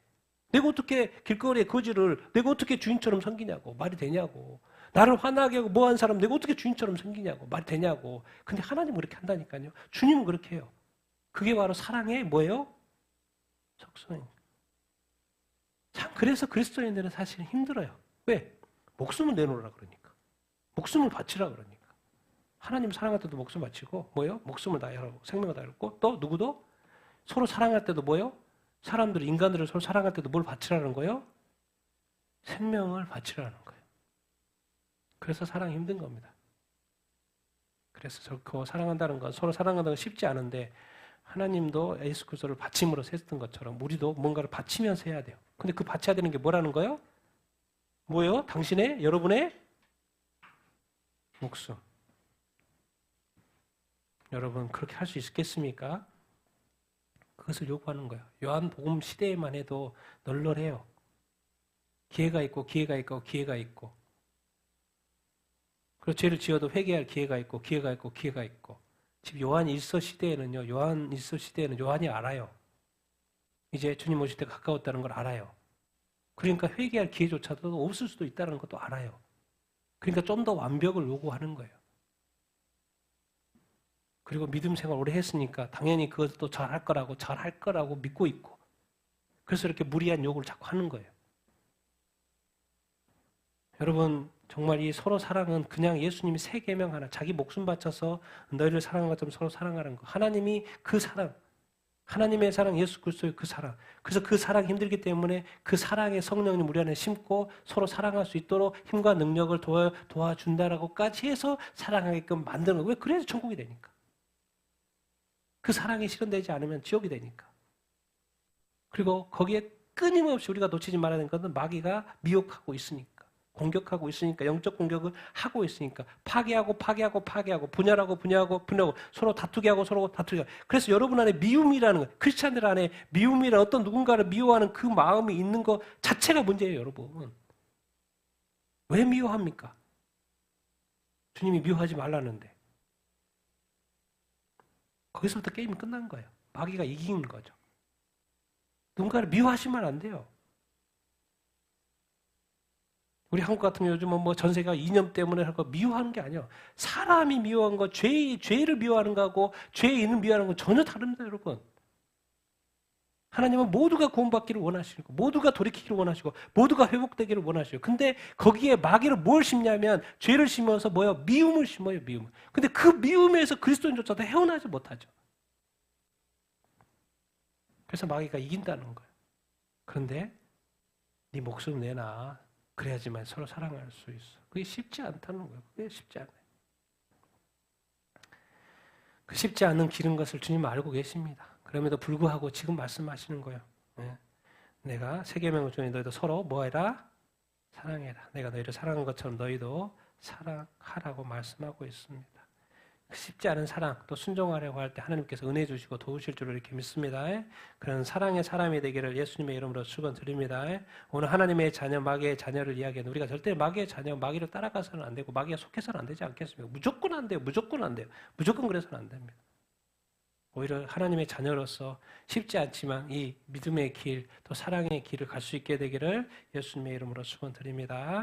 내가 어떻게 길거리에 거지를 내가 어떻게 주인처럼 섬기냐고. 말이 되냐고. 나를 화나게 하고 뭐한 사람 내가 어떻게 주인처럼 섬기냐고. 말이 되냐고. 근데 하나님은 그렇게 한다니까요. 주님은 그렇게 해요. 그게 바로 사랑의 뭐예요? 속성입니다. 참 그래서 그리스도인들은 사실 힘들어요. 왜? 목숨을 내놓으라 그러니까. 목숨을 바치라 그러니까. 하나님 사랑할 때도 목숨 바치고 뭐예요? 목숨을 다하라고, 생명을 다하고, 또 누구도 서로 사랑할 때도 뭐예요? 인간들을 서로 사랑할 때도 뭘 바치라는 거예요? 생명을 바치라는 거예요. 그래서 사랑이 힘든 겁니다. 그래서 그 사랑한다는 건, 서로 사랑한다는 건 쉽지 않은데 하나님도 예수 그리스도를 바침으로 세웠던 것처럼 우리도 뭔가를 바치면서 해야 돼요. 근데 그 바쳐야 되는 게 뭐라는 거예요? 뭐예요? 여러분의 목숨. 여러분 그렇게 할 수 있겠습니까? 그것을 요구하는 거예요. 요한복음 시대에만 해도 널널해요. 기회가 있고. 그리고 죄를 지어도 회개할 기회가 있고 기회가 있고 기회가 있고. 지금 요한 1서 시대에는요. 요한 1서 시대에는 요한이 알아요. 이제 주님 오실 때가 가까웠다는 걸 알아요. 그러니까 회개할 기회조차도 없을 수도 있다는 것도 알아요. 그러니까 좀 더 완벽을 요구하는 거예요. 그리고 믿음 생활 오래 했으니까 당연히 그것도 잘할 거라고 믿고 있고. 그래서 이렇게 무리한 요구를 자꾸 하는 거예요. 여러분 정말 이 서로 사랑은 그냥 예수님이 세 계명 하나, 자기 목숨 바쳐서 너희를 사랑한 것처럼 서로 사랑하는 거. 하나님이 그 사랑, 하나님의 사랑, 예수 그리스도의 그 사랑. 그래서 그 사랑 힘들기 때문에 그 사랑의 성령님 우리 안에 심고 서로 사랑할 수 있도록 힘과 능력을 도와준다라고까지 해서 사랑하게끔 만드는 거예요. 왜? 그래야지 천국이 되니까. 그 사랑이 실현되지 않으면 지옥이 되니까. 그리고 거기에 끊임없이 우리가 놓치지 말아야 되는 것은 마귀가 미혹하고 있으니까. 공격하고 있으니까, 영적 공격을 하고 있으니까, 파괴하고 분열하고 서로 다투게 하고 서로 다투게 하고. 그래서 여러분 안에 미움이라는 거, 크리스찬들 안에 미움이라 어떤 누군가를 미워하는 그 마음이 있는 것 자체가 문제예요, 여러분. 왜 미워합니까? 주님이 미워하지 말라는데. 거기서부터 게임이 끝난 거예요. 마귀가 이긴 거죠. 누군가를 미워하시면 안 돼요. 우리 한국 같은 경우 요즘은 뭐 전세가 이념 때문에 할 거 미워하는 게 아니에요. 사람이 미워한 거, 죄를 미워하는 거하고 죄에 있는 미워하는 건 전혀 다릅니다, 여러분. 하나님은 모두가 구원받기를 원하시고, 모두가 돌이키기를 원하시고, 모두가 회복되기를 원하시고. 근데 거기에 마귀를 뭘 심냐면 죄를 심어서 뭐요? 미움을 심어요, 미움. 근데 그 미움에서 그리스도인조차도 헤어나지 못하죠. 그래서 마귀가 이긴다는 거예요. 그런데 네 목숨 내놔. 그래야지만 서로 사랑할 수 있어. 그게 쉽지 않다는 거예요. 그게 쉽지 않아요. 그 쉽지 않은 길인 것을 주님은 알고 계십니다. 그럼에도 불구하고 지금 말씀하시는 거예요. 내가 세 계명을 주니 너희도 서로 뭐해라? 사랑해라. 내가 너희를 사랑한 것처럼 너희도 사랑하라고 말씀하고 있습니다. 쉽지 않은 사랑, 또 순종하려고 할 때 하나님께서 은혜 주시고 도우실 줄을 이렇게 믿습니다. 그런 사랑의 사람이 되기를 예수님의 이름으로 축원드립니다. 오늘 하나님의 자녀, 마귀의 자녀를 이야기하는 우리가 절대 마귀의 자녀, 마귀를 따라가서는 안 되고 마귀가 속해서는 안 되지 않겠습니까? 무조건 안 돼요. 무조건 안 돼요. 무조건 그래서는 안 됩니다. 오히려 하나님의 자녀로서 쉽지 않지만 이 믿음의 길, 또 사랑의 길을 갈 수 있게 되기를 예수님의 이름으로 축원드립니다.